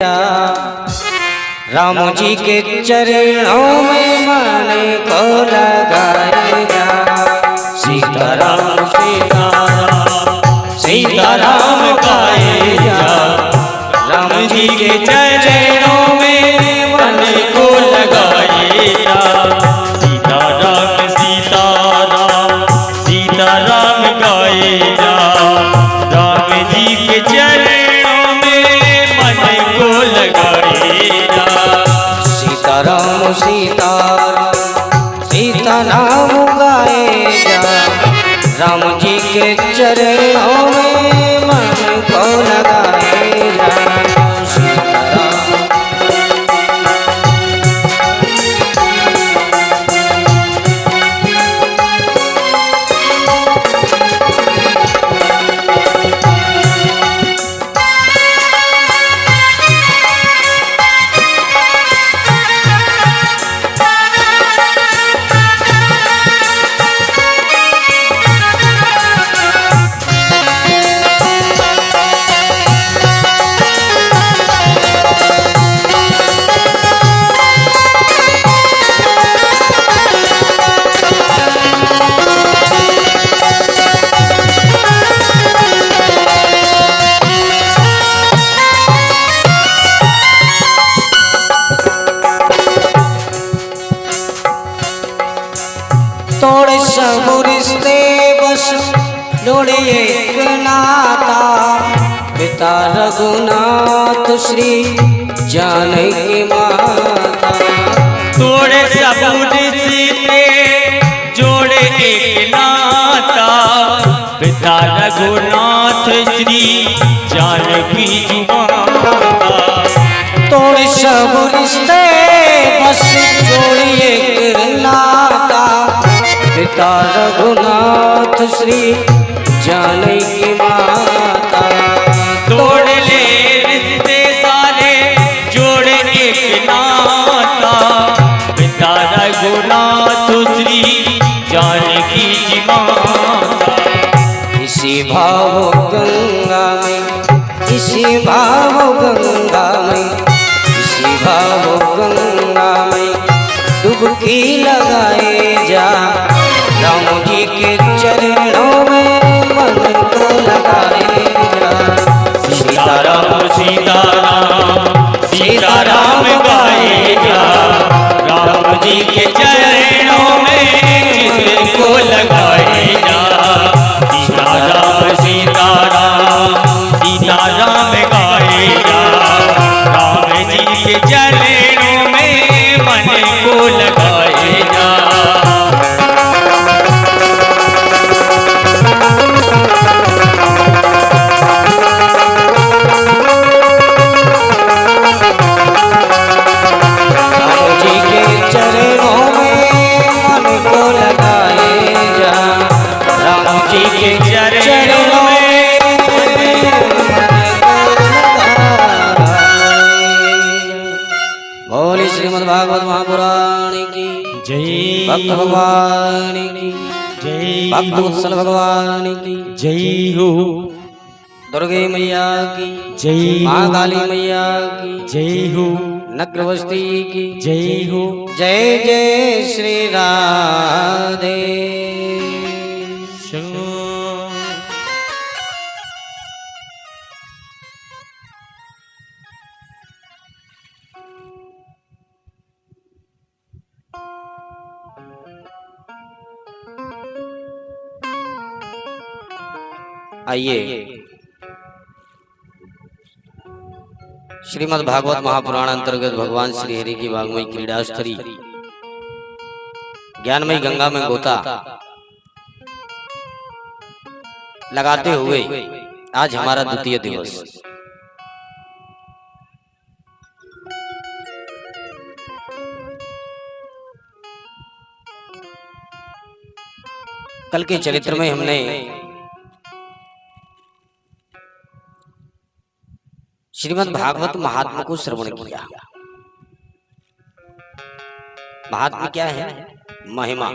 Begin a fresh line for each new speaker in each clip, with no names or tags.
राम जी के चरणों में मन को लगाएगा। सीताराम सीताराम सीताराम गाएगा। राम जी के चरणों में मन को लगाएगा।
सीताराम सीताराम सीताराम गाएगा। राम जी के चरणों में मन को लगाएगा।
सीताराम सीताराम सीताराम गाएगा। राम जी के चरणों में मन को लगाएगा। सीताराम तोड़े सब रिश्ते बस जोड़े एक नाता। पिता रघुनाथ श्री जानकी माता।
तोड़े सब रिश्ते जोड़े एक नाता। पिता रघुनाथ श्री जानकी माता।
तोड़े सब रिश्ते बस जोड़े एक नाता। पिता रघुनाथ श्री जानकी माता।
तोड़ ले रिश्ते सारे जोड़े एक नाता। पिता रघुनाथ श्री जानकी जी माता।
इसी भाव गंगा में इसी भाव गंगा में इसी भाव गंगा में डुबकी लगाए जा। राम जी के चरणों में मन को लगाए जा।
सीताराम सीताराम सीताराम गाए जा। राम जी के चरणों में जिसको लगाए जा। सीताराम सीताराम सीताराम गाए जा। राम जी के चरणों में मन को लगाए जा।
भागवत महापुराण की
जय।
भक्त भगवान की
जय।
भक्त वत्सल भगवान की
जय हो।
दुर्गे मैया की
जय।
माँ काली मैया की
जय हो।
नक्रवस्ती की
जय हो।
जय जय श्री राधे। आइए श्रीमद् भागवत महापुराण अंतर्गत भगवान श्री हरि की वाग्मय क्रीडास्थली ज्ञानमयी गंगा में गोता लगाते हुए आज हमारा द्वितीय दिवस। कल के चरित्र में हमने श्रीमद् भागवत महात्मा को श्रवण किया। महात्मा क्या है? महिमा।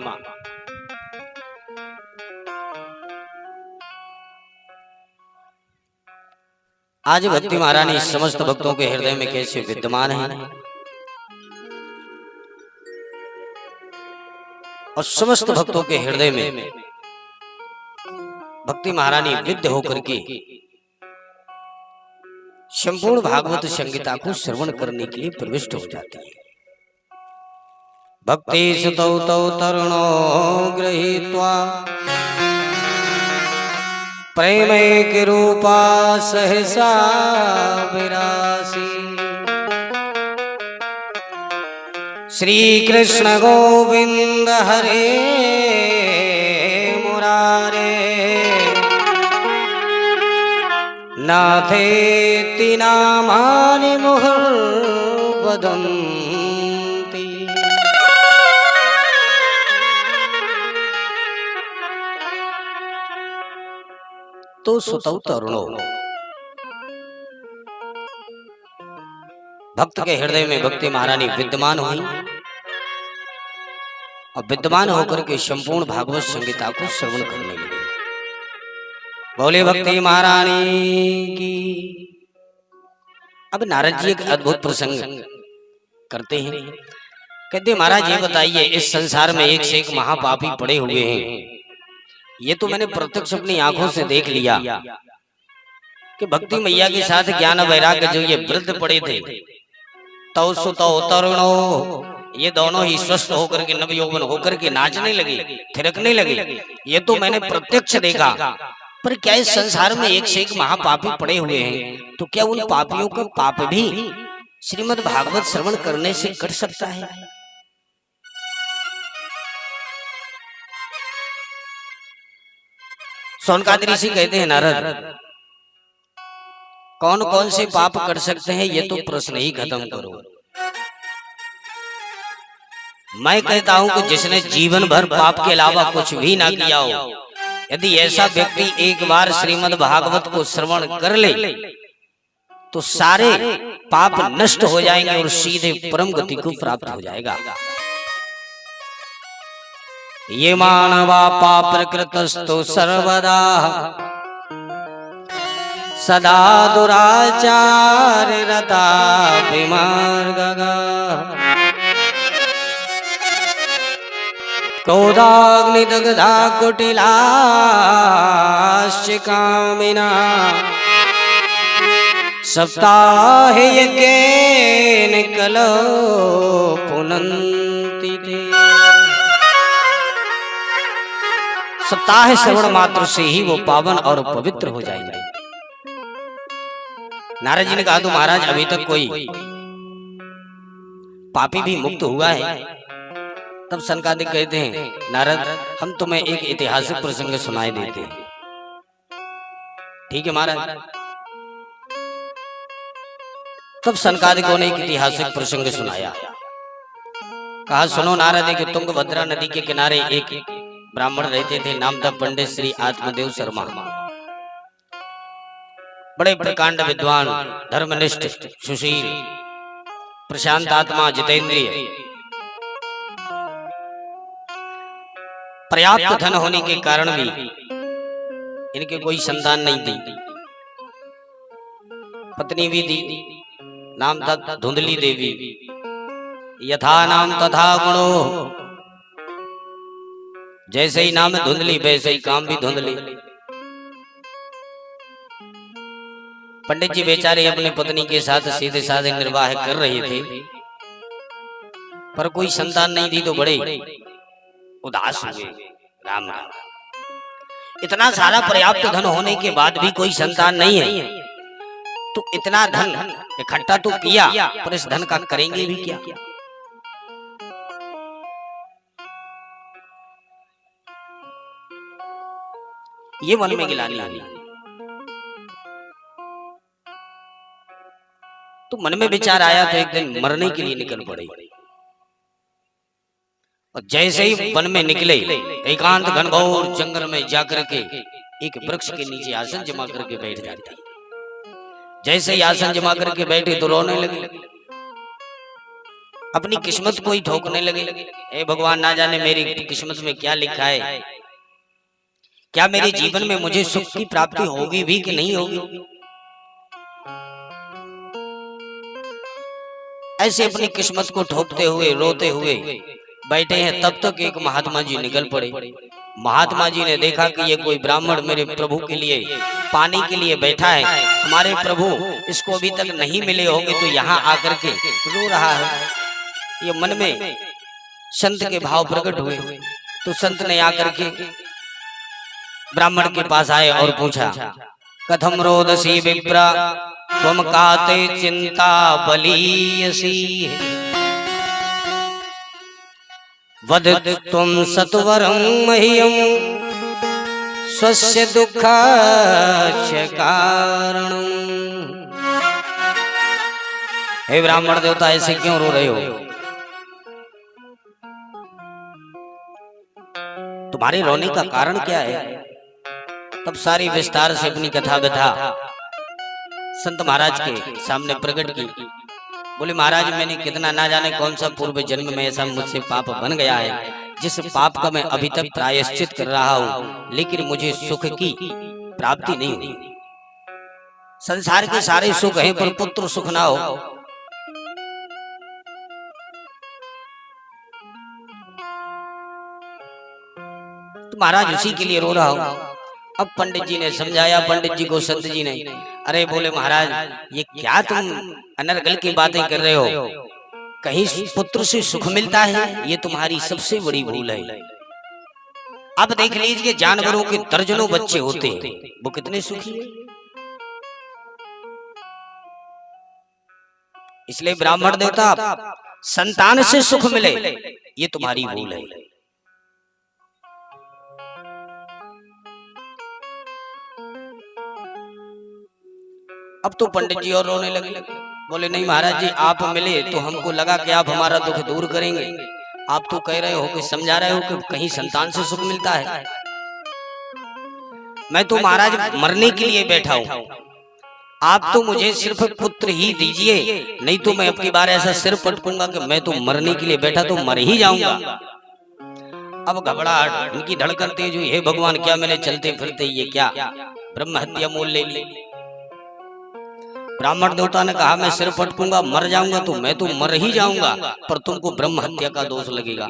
आज भक्ति महारानी समस्त भक्तों के हृदय में कैसे विद्यमान है और समस्त भक्तों के हृदय में भक्ति महारानी विद्य होकर के संपूर्ण भागवत संगीता को श्रवण करने के लिए प्रविष्ट हो जाती है। भक्ति सुतौ तौ तरुणो गृहीत्वा प्रेमैक रूपा सहसा विरासी श्री कृष्ण गोविंद हरे मुरारे नाथेति नामानि मुहुर्वदन्ति। तो सुतौ तरुणो, भक्त के हृदय में भक्ति महारानी विद्यमान हुई और विद्यमान होकर के संपूर्ण भागवत संगीता को श्रवण करने लगे। बोले भक्ति महारानी की। अब नारद जी एक अद्भुत प्रसंग करते हैं। कहते महाराज ये बताइए, इस संसार में एक से एक महापापी पड़े हुए हैं। ये तो मैंने प्रत्यक्ष अपनी आंखों से देख लिया कि भक्ति मैया के साथ ज्ञान वैराग्य जो ये वृद्ध पड़े थे, तौ सुतौ तरुणो, ये दोनों ही स्वस्थ होकर के नवयौवन होकर के नाचने लगे, थिरकने लगे। ये तो मैंने प्रत्यक्ष देखा। पर क्या इस संसार में एक से एक महापापी पड़े हुए हैं, तो क्या उन पापियों का पाप भी श्रीमद् भागवत श्रवण करने से कट सकता है? सौनकादि ऋषि कहते हैं नारद, कौन कौन से पाप कर सकते हैं ये तो प्रश्न ही खत्म करो। मैं कहता हूं कि जिसने जीवन भर पाप के अलावा कुछ भी ना किया हो, यदि ऐसा व्यक्ति एक बार श्रीमद् भागवत को श्रवण कर ले तो सारे पाप नष्ट हो जाएंगे और सीधे परम गति को प्राप्त हो जाएगा। ये मानवा पाप कृतस्तु सर्वदा सदा दुराचार रता विमार्गगा क्रोधाग्निदग्धा कुटिलाश्च कामिना सप्ताहे यज्ञेन कलो पुनन्ति ते। सप्ताह श्रवण मात्र से ही वो पावन और पवित्र हो जाएंगे। नारद जी ने कहा, तो महाराज अभी तक कोई पापी भी मुक्त हुआ है? तब सनकादिक कहते हैं, नारद हम तुम्हें एक ऐतिहासिक प्रसंग सुनाई देते हैं। ठीक है महाराज। तब सनकादिकों ने एक ऐतिहासिक प्रसंग सुनाया। कहा, सुनो नारद कि तुंगभद्रा नदी के किनारे एक ब्राह्मण रहते थे, नाम था पंडित श्री आत्मदेव शर्मा। बड़े प्रकांड विद्वान, धर्मनिष्ठ, सुशील, प्रशांत आत्मा, जितेंद्रिय, पर्याप्त धन होने के कारण भी इनके कोई संतान नहीं थी। पत्नी भी थी, नाम था धुंधली देवी। यथा नाम तथा गुणो, जैसे ही नाम है धुंधली वैसे ही काम भी धुंधली। पंडित जी बेचारे अपने पत्नी के साथ सीधे साधे निर्वाह कर रहे थे, पर कोई संतान नहीं थी तो बड़े उदास हुए। राम राम। इतना सारा पर्याप्त धन होने के बाद भी कोई संतान नहीं है, तो इतना धन इकट्ठा तो किया, पर इस धन का करेंगे भी क्या? ये मन में गिलानी हुई। तो मन में विचार आया तो एक दिन मरने के लिए निकल पड़े। और जैसे ही वन में निकले, एकांत घनघोर जंगल में जाकर के एक वृक्ष के नीचे आसन जमा करके बैठ जाते। जैसे ही आसन जमा करके बैठे तो रोने लगे, अपनी किस्मत को ही ठोकने लगे। ए भगवान, ना जाने मेरी किस्मत में क्या लिखा है, क्या मेरे जीवन में मुझे सुख की प्राप्ति होगी भी कि नहीं होगी? ऐसे अपनी किस्मत को ठोकते हुए रोते हुए बैठे हैं, तब तक एक महात्मा जी निकल पड़े। महात्मा जी ने देखा कि ये कोई ब्राह्मण मेरे प्रभु के लिए पानी के लिए बैठा है, हमारे प्रभु इसको अभी तक नहीं मिले होंगे, तो यहाँ आकर के रो रहा है। ये मन में संत के भाव प्रकट हुए, तो संत ने आकर के ब्राह्मण के पास आए और पूछा, कथम रोदसी विप्रा त्वम काते चिंता बलीयसी वद त्वं सत्वरं मह्यं स्वस्य दुःखास्य कारणं। हे ब्राह्मण देवता, ऐसे क्यों रो रहे हो? तुम्हारे रोने का कारण क्या है? तब सारी विस्तार से अपनी कथा व्यथा संत महाराज के सामने प्रकट की। बोले, महाराज मैंने कितना ना जाने कौन सा पूर्व जन्म में ऐसा मुझसे पाप बन गया है, जिस पाप का मैं अभी तक प्रायश्चित कर रहा हूँ, लेकिन मुझे सुख की प्राप्ति नहीं हुई। संसार के सारे सुख हैं पर पुत्र सुख ना हो। तो महाराज उसी के लिए रो रहा हूँ। अब पंडित जी ने समझाया, पंडित जी को संत जी ने, अरे बोले महाराज, ये क्या तुम अनर्गल की बातें कर रहे हो? कहीं पुत्र से सुख मिलता है? ये तुम्हारी सबसे बड़ी भूल है। अब देख लीजिए, जानवरों के दर्जनों बच्चे होते हैं, वो कितने सुखी है। इसलिए ब्राह्मण देवता, संतान से सुख मिले, ये तुम्हारी भूल है। अब तो पंडित जी और रोने लगे। बोले, नहीं महाराज जी, आप मिले तो हमको लगा कि आप हमारा दुख दूर करेंगे। आप तो कह रहे हो कि समझा रहे हो कि कहीं संतान से सुख मिलता है। मैं तो महाराज मरने के लिए बैठा हूँ, आप तो मुझे सिर्फ पुत्र ही दीजिए, नहीं तो मैं अब की बार ऐसा सिर पटकूंगा कि मैं तो मरने के लिए बैठा तो मर ही जाऊंगा। अब घबराहट, उनकी धड़कन तेज हुई। हे भगवान, क्या मैंने चलते फिरते ये क्या ब्रह्म हत्या मोल ले ली? ब्राह्मण देवता ने कहा, मैं सिर पटकूंगा, मर जाऊंगा तो मैं तो मर ही जाऊंगा, पर तुमको ब्रह्म हत्या का दोष लगेगा।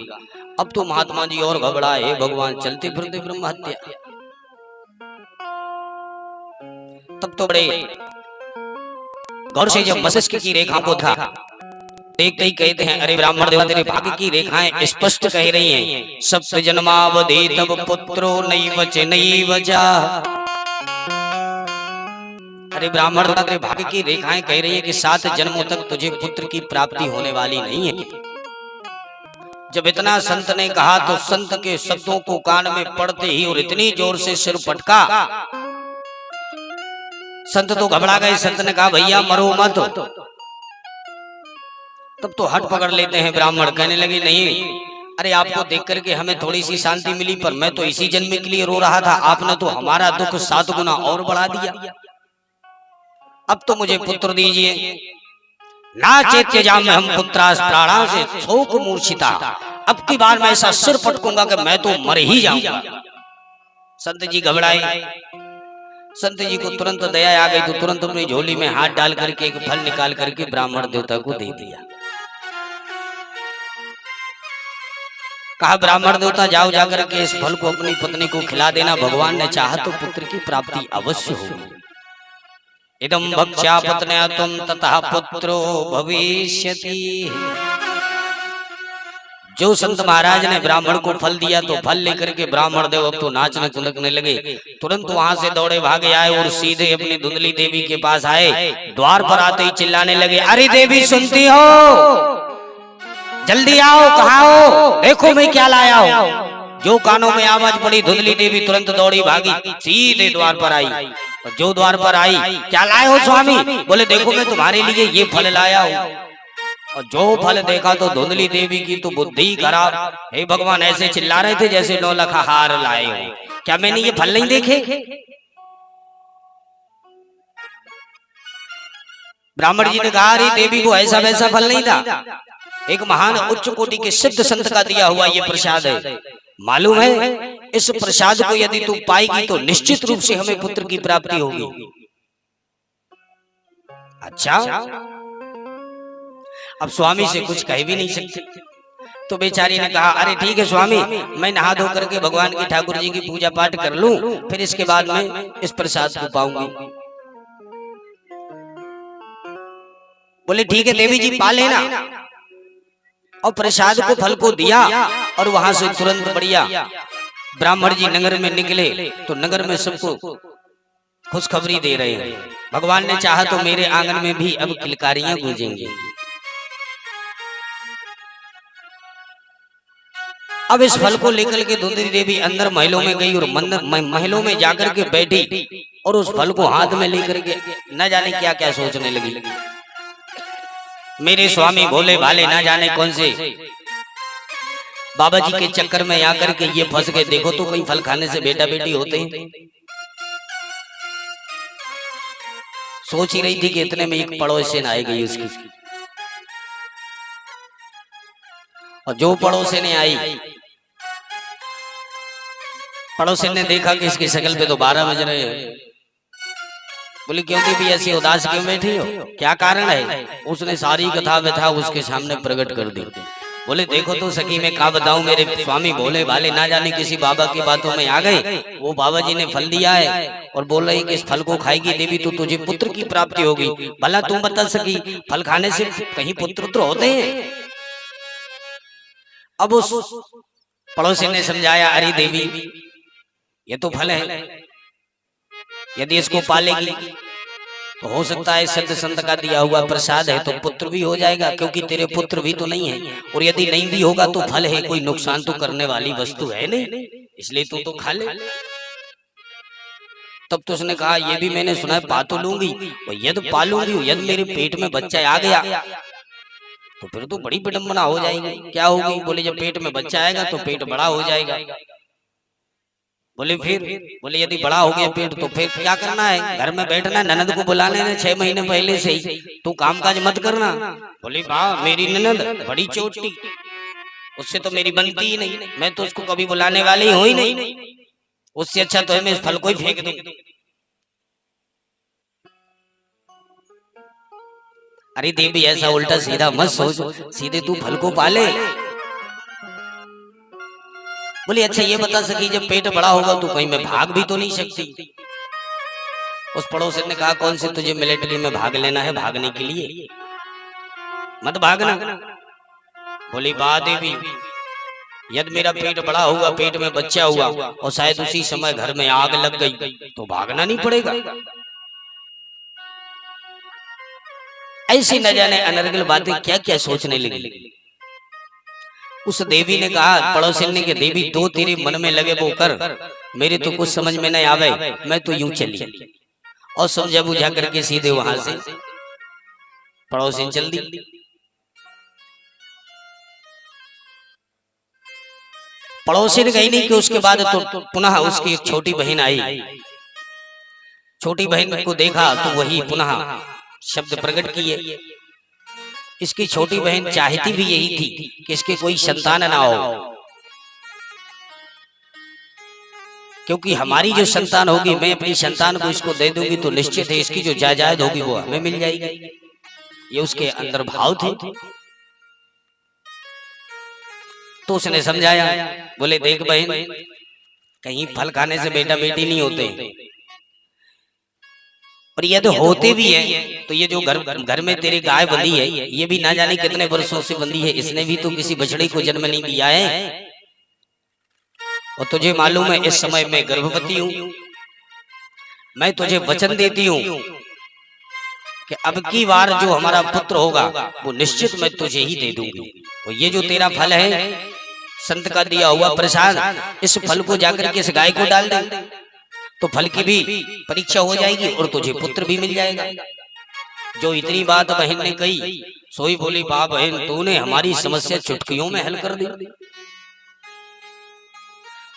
अब तो महात्मा जी और घबराए, हे भगवान, चलते फिरते ब्रह्म हत्या। तब तो बड़े गौर से जब मस्तिष्क की रेखा को था, देखते ही कहते हैं, अरे ब्राह्मण देवता, तेरे भाग्य की रेखाएं स्पष्ट कह रही हैं, सप्त जन्मावधि तब पुत्रो नैव च नैव जा। अरे ब्राह्मण देवता, तेरे भाग्य की रेखाएं कह रही है कि 7 जन्मों तक तुझे पुत्र की प्राप्ति होने वाली नहीं है। जब इतना संत ने कहा तो संत के शब्दों को कान में पड़ते ही और इतनी जोर से सिर पटका, संत तो घबरा गए। संत ने कहा, भैया मरो मत। तब तो हट पकड़ लेते हैं ब्राह्मण, कहने लगे, नहीं, अरे आपको देख करके हमें थोड़ी सी शांति मिली, पर मैं तो इसी जन्म के लिए रो रहा था, आपने तो हमारा दुख 7 गुना और बढ़ा दिया। अब तो मुझे पुत्र दीजिए। ना चेत्यजाम हम पुत्रास प्राणा से शोक मूर्छिता। अब की बार मैं ऐसा सिर पटकूंगा कि मैं तो मर ही जाऊंगा। संत जी घबराए। संत जी को तुरंत दया आ गई, तो तुरंत अपनी झोली में हाथ डाल करके एक फल निकाल करके ब्राह्मण देवता को दे दिया। कहा, ब्राह्मण देवता, जाओ जाकर के इस फल को अपनी पत्नी को खिला देना, भगवान ने चाहा तो पुत्र की प्राप्ति अवश्य होगी। इदं भक्ष्या पत्न्या त्वं ततः पुत्रो भविष्यति। जो संत महाराज ने ब्राह्मण को फल दिया, तो फल लेकर के ब्राह्मण देव अब तो नाचने कूदने लगे। तुरंत वहां से दौड़े भागे आए और सीधे अपनी धुंधली देवी के पास आए। द्वार पर आते ही चिल्लाने लगे, अरे देवी सुनती हो, जल्दी आओ, कहाँ हो, देखो मैं क्या लाया हूँ। जो कानों में आवाज पड़ी, धुंधली देवी तुरंत दौड़ी भागी, सीधे द्वार पर आई। जो द्वार पर आई, क्या लाए हो स्वामी? बोले, देखो मैं तुम्हारे लिए ये फल लाया हूँ। और जो फल देखा तो धुंधली देवी की तो बुद्धि खराब। हे भगवान, ऐसे चिल्ला रहे थे जैसे 9 लाख हार लाए हो। क्या मैंने ये फल नहीं देखे? ब्राह्मण जी ने कहा, अरे देवी को ऐसा वैसा फल नहीं था, एक महान उच्च कोटि के सिद्ध संत का दिया हुआ ये प्रसाद है। मालूम है, इस प्रसाद को यदि तू पाएगी तो निश्चित रूप से हमें पुत्र की प्राप्ति होगी। अच्छा, अब स्वामी से कुछ कह भी नहीं सकते। तो बेचारी ने कहा अरे ठीक है स्वामी, मैं नहा धो करके भगवान की ठाकुर जी की पूजा पाठ कर लूं, फिर इसके बाद मैं इस प्रसाद को पाऊंगी। बोले ठीक है देवी जी पा लेना। और प्रसाद को फल को दिया और वहां से तुरंत बढ़िया ब्राह्मण जी नगर में निकले तो नगर में सबको खुशखबरी दे रहे हैं, भगवान ने चाहा तो मेरे आंगन में भी अब किलकारियां गूंजेंगी। अब इस फल को लेकर के धुंधली देवी अंदर महलों में गई और महलों में जाकर के बैठी और उस फल को हाथ में लेकर के न जाने क्या क्या सोचने लगी। मेरे स्वामी भोले भाले ना जाने कौन से बाबा जी के चक्कर में आकर के ये फंस गए। देखो तो कहीं फल खाने से बेटा बेटी होते हैं। सोच ही रही थी कि इतने में एक पड़ोसन आई गई उसकी, और जो पड़ोसन ने आई, पड़ोसन ने देखा कि इसकी शक्ल पे तो 12 बज रहे हैं। बोली क्यों भी ऐसी उदास क्यों बैठी हो, क्या कारण है? उसने सारी कथा व्यथा उसके सामने प्रकट कर दी। बोले देखो तो सखी मैं क्या बताऊं, मेरे स्वामी भोले भाले ना जाने किसी बाबा की बातों में आ गए। वो बाबा जी ने फल दिया है और बोल रहे कि इस फल को खाएगी देवी तो तुझे पुत्र की प्राप्ति होगी। भला तुम बता सकी फल खाने से कहीं पुत्र तो होते हैं? अब उस पड़ोसी ने समझाया अरे देवी ये तो फल है, यदि इसको पालेगी तो हो सकता है सिद्ध संत का दिया हुआ प्रसाद है तो पुत्र भी हो जाएगा, क्योंकि तेरे पुत्र भी तो नहीं है, और यदि नहीं भी होगा तो फल है, कोई नुकसान तो करने वाली वस्तु है नहीं, इसलिए तू तो खा ले। तब तो उसने कहा ये भी मैंने सुना है पा तो लूंगी, और यदि पालूंगी यदि मेरे पेट में बच्चा आ गया तो फिर तो बड़ी विडंबना हो जाएगी। क्या होगी? बोले जब पेट में बच्चा आएगा तो पेट बड़ा हो जाएगा। बोले फिर? बोले यदि बड़ा हो गया पेट तो फिर क्या करना है? घर में बैठना, ननद को बुलाने ने 6 महीने पहले से ही, तू कामकाज मत करना। बोले वाह मेरी ननद बड़ी चोटी, उससे तो मेरी बनती ही नहीं, मैं तो उसको कभी बुलाने वाली हूं ही नहीं, उससे अच्छा तो है मैं इस फल को ही फेंक दूं। अरे देवी ऐसा उल्टा सीधा मत सोच, सीधे तू फल को पाले। बोली अच्छा ये बता सकी जब पेट बड़ा होगा तो कहीं मैं भाग भी तो नहीं सकती। उस पड़ोसी ने कहा कौन से तुझे मिलिट्री में भाग लेना है, भागने के लिए मत भागना। बोली वाह देवी यदि मेरा पेट बड़ा हुआ, पेट में बच्चा हुआ और शायद उसी समय घर में आग लग गई तो भागना नहीं पड़ेगा। ऐसी न जाने अनर्गल बातें क्या क्या सोचने लगी। उस देवी ने कहा पड़ोसिन ने कि देवी तो तेरे मन में लगे वो कर, मेरे तो कुछ समझ में नहीं आवे, मैं तो यूं चली। और समझा बुझा करके सीधे वहां से पड़ोसिन चल दी। पड़ोसिन गई नहीं कि उसके बाद तो पुनः उसकी एक छोटी बहन आई। छोटी बहन को देखा तो वही पुनः शब्द प्रकट किए। इसकी छोटी बहन चाहती भी यही थी कि इसके कोई संतान ना हो, क्योंकि हमारी जो संतान होगी मैं अपनी संतान को इसको दे दूंगी तो निश्चित है इसकी जो जायदाद होगी वो हमें मिल जाएगी। ये उसके अंदर भाव थे। तो उसने समझाया, बोले देख बहन कहीं फल खाने से बेटा बेटी नहीं होते, और यदि होते भी हैं तो ये जो घर में तेरी गाय बंधी है ये भी ना जाने कितने वर्षों से बंधी है, इसने भी तो किसी बछड़े को जन्म नहीं दिया है। और तुझे मालूम है इस समय मैं गर्भवती हूं, मैं तुझे वचन देती हूं कि अब की बार जो हमारा पुत्र होगा वो निश्चित मैं तुझे ही दे दूंगी। और ये जो तेरा फल है संत का दिया हुआ प्रसाद, इस फल को जाकर के इस गाय को डाल दे तो फल की भी परीक्षा हो जाएगी और तुझे पुत्र भी मिल जाएगा। जो इतनी बात बहन ने कही सोई बोली वाह बहन तूने हमारी समस्या चुटकियों में हल कर दी।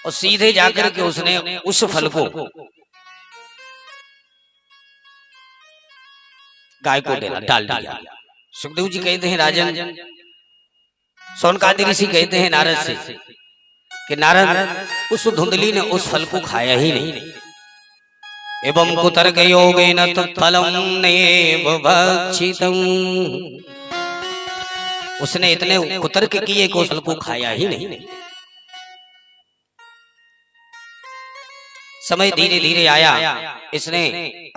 और सीधे जाकर के उसने उस फल को गाय को डाल दिया। सुखदेव जी कहते हैं राजन, सोनकादि ऋषि कहते हैं नारद से कि नारद उस धुंधली ने उस फल को खाया ही नहीं। एवं कुतर्क योगेन तत्फलं नैव भक्षितम्। उसने इतने कुतर्क किए कि उस को खाया ही नहीं। समय धीरे धीरे आया, इसने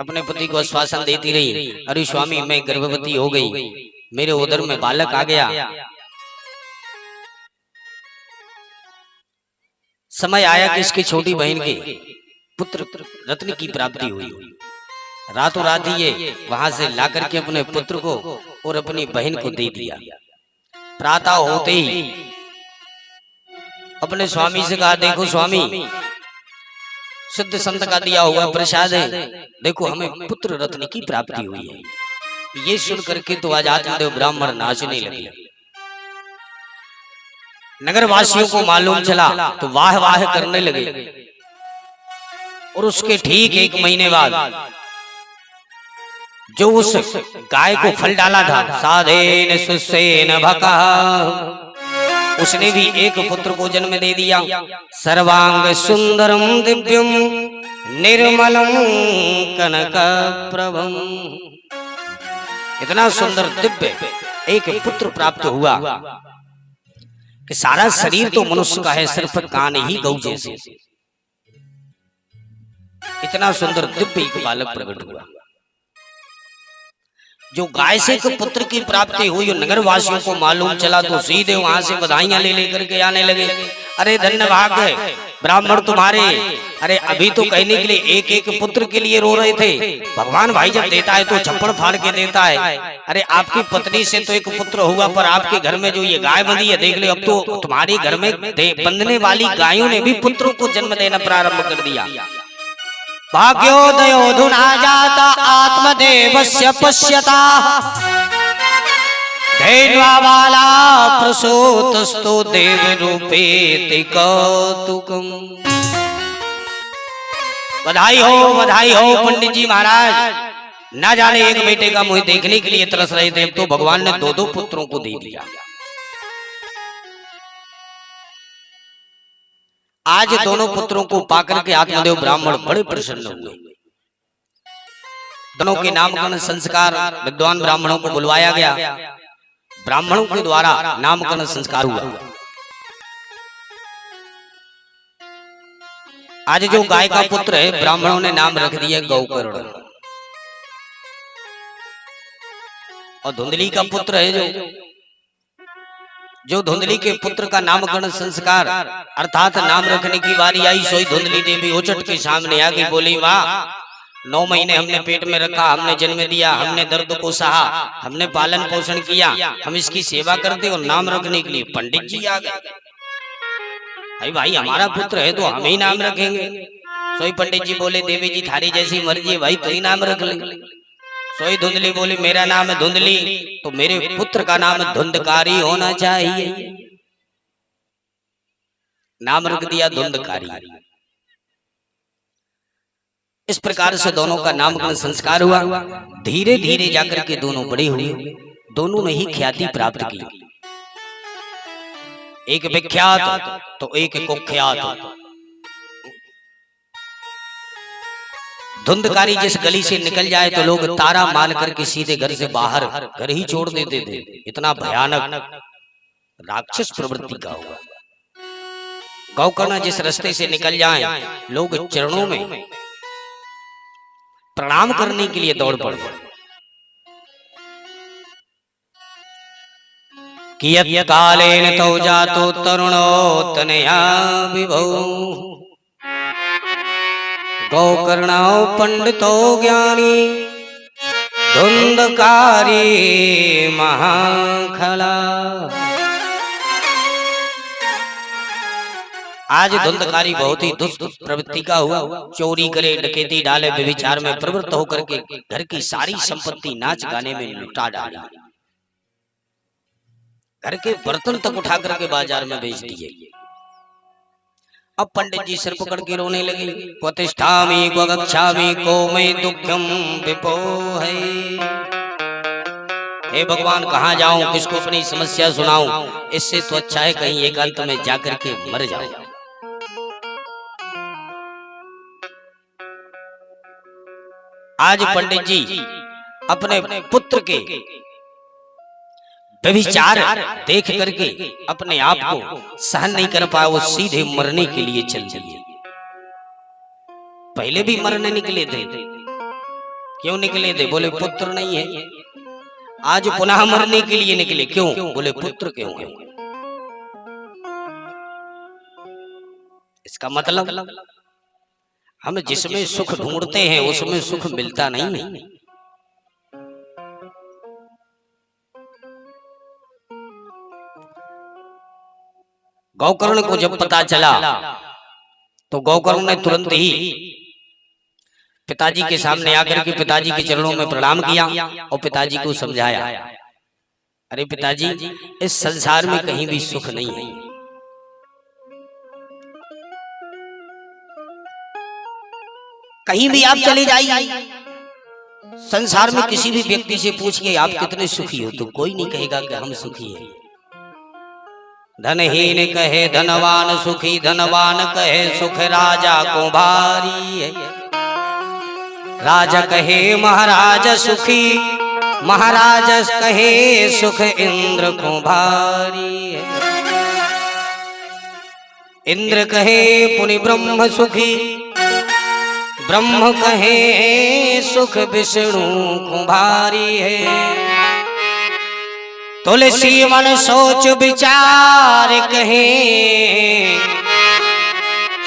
अपने पति को आश्वासन देती रही, अरे स्वामी मैं गर्भवती हो गई, मेरे उदर में बालक आ गया। समय आया कि इसकी छोटी बहन के पुत्र रत्न की प्राप्ति हुई। रातों रात ही ये वहां से लाकर के अपने पुत्र को और अपनी बहन को दे दिया। प्रातः होते ही अपने स्वामी से कहा, देखो स्वामी सिद्ध संत का दिया हुआ प्रसाद है, देखो हमें पुत्र रत्न की प्राप्ति हुई है। ये सुन करके तो आज आत्मदेव ब्राह्मण नाचने लगे। नगर वासियों को मालूम चला तो वाह वाह करने लगे। और उसके ठीक 1 महीने बाद जो उस गाय को फल डाला था, साधेन सुसेन भका, उसने भी एक पुत्र को जन्म दे दिया। सर्वांग सुंदरम दिव्यम निर्मलम कनक प्रभम। इतना सुंदर दिव्य एक पुत्र प्राप्त हुआ कि सारा शरीर तो मनुष्य का है, सिर्फ कान ही गौ जैसे। इतना सुंदर दिव्य एक बालक प्रकट हुआ। जो गाय से एक पुत्र की प्राप्ति हुई, नगर वासियों को मालूम चला तो सीधे वहां से बधाइयां ले लेकर के आने लगे। अरे धन्य भाग्य ब्राह्मण तुम्हारे, अरे अभी तो कहने के लिए एक एक पुत्र के लिए रो रहे थे, भगवान भाई जब देता है तो छप्पड़ फाड़ के देता है। अरे आपकी पत्नी से तो एक पुत्र हुआ, पर आपके घर में जो ये गाय बंधी है देख लो, अब तो तुम्हारे घर में बंधने वाली गायों ने भी पुत्रों को जन्म देना प्रारंभ कर दिया। भाग्योदयो धुना जाता आत्मदेवस्य पश्यता, धैर्यवा बाला प्रसूतस्तो देव रूपेति कौतुकम। बधाई हो पंडित जी महाराज। ना जाने एक बेटे का मुझे देखने के लिए तरस रहे थे, तो भगवान ने 2-2 पुत्रों को दे दिया। आज दोनों पुत्रों को पाकर के आत्मदेव ब्राह्मण बड़े प्रसन्न हुए। दोनों के नामकरण संस्कार विद्वान ब्राह्मणों को बुलवाया गया। ब्राह्मणों के द्वारा नामकरण संस्कार हुआ। आज जो गाय का पुत्र है, ब्राह्मणों ने नाम रख दिया गौकर्ण। और धुंधली का पुत्र है जो धुंधली के पुत्र का नामकरण संस्कार अर्थात नाम रखने की बारी आई, सोई धुंधली देवी उचट के सामने आ गई, बोली वाह 9 महीने हमने पेट में रखा, हमने जन्म दिया, हमने दर्द को सहा, हमने पालन पोषण किया, हम इसकी सेवा करते और नाम रखने के लिए पंडित जी आ गए। भाई हमारा पुत्र है तो हम ही नाम रखेंगे। सोई पंडित जी बोले, देवी जी थारी जैसी मर्जी है भाई, तो ही नाम रख ले। सोई धुंधली बोली, मेरा नाम है धुंधली, तो मेरे पुत्र का नाम धुंधकारी होना चाहिए। नाम रख दिया धुंधकारी। इस प्रकार से दोनों का नामकरण संस्कार हुआ। धीरे धीरे जाकर के दोनों बड़े हुए, दोनों ने ही ख्याति प्राप्त की। एक विख्यात तो एक कुख्यात। धुंधकारी जिस गली से निकल जाए तो लोग तारा मार करके सीधे घर से बाहर घर ही छोड़ देते थे। इतना भयानक राक्षस प्रवृत्ति का हुआ। गौकर्ण जिस रास्ते से निकल जाए लोग चरणों में प्रणाम करने के लिए दौड़ पड़े। कियत् कालेन तौ जातो तरुणो तनया विभो, गौकर्णो पंडितो ज्ञानी धुंधकारी महाखला। आज धुंधकारी बहुत ही दुष्ट प्रवृत्ति का हुआ। चोरी करे, डकैती डाले, व्यभिचार में प्रवृत्त होकर के घर की सारी संपत्ति नाच गाने में लुटा डाली। घर के बर्तन तक उठा करके बाजार में बेच दिए। अब पंडित जी सिर पकड़ के रोने लगे। प्रतिष्ठामि को गच्छामि को मैं दुखम विपोहे। हे भगवान, कहाँ जाऊं, किसको अपनी समस्या सुनाऊं? इससे तो अच्छा है कहीं एकांत में जाकर के मर जाऊं। आज पंडित जी अपने पुत्र के व्यभिचार देख करके अपने आप को सहन नहीं कर पाया, वो सीधे मरने के लिए चल दिए। पहले भी मरने निकले थे, क्यों निकले थे? बोले पुत्र नहीं है। आज पुनः मरने के लिए निकले, क्यों? बोले पुत्र क्यों है। इसका मतलब हम जिसमें सुख ढूंढते हैं उसमें सुख मिलता नहीं है। गौकर्ण को जब पता चला तो गौकर्ण ने तुरंत ही पिताजी के सामने आकर के पिताजी के चरणों में प्रणाम किया और पिताजी को समझाया, अरे पिताजी, इस संसार में कहीं भी सुख नहीं है। कहीं भी आप चले जाइए, संसार में किसी भी व्यक्ति से पूछिए आप कितने सुखी हो, तो कोई नहीं कहेगा कि हम सुखी हैं। धनहीन कहे धनवान सुखी, धनवान कहे सुख राजा को भारी है। राजा कहे महाराज सुखी, महाराज कहे सुख इंद्र को भारी है। इंद्र कहे पुनि ब्रह्म सुखी, ब्रह्म कहे सुख विष्णु को भारी है। तुलसी मन सोच विचार कहे,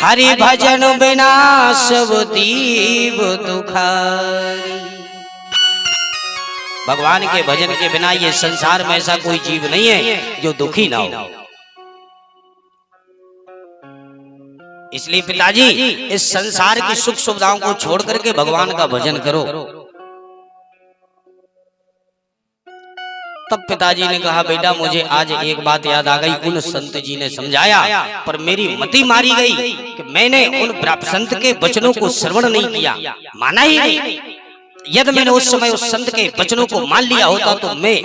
हरि भजन बिना सब दीव दुखारी। भगवान के भजन के बिना ये संसार में ऐसा कोई जीव नहीं है जो दुखी ना हो। इसलिए पिताजी, इस संसार की सुख सुविधाओं को छोड़ करके भगवान का भजन करो। तब पिताजी ने कहा, बेटा मुझे आज एक बात याद आ गई, उन संत जी ने समझाया पर मेरी मति मारी गई कि मैंने उन संत के वचनों को श्रवण नहीं किया, माना ही नहीं। यदि मैंने उस समय उस संत के वचनों को मान लिया होता तो मैं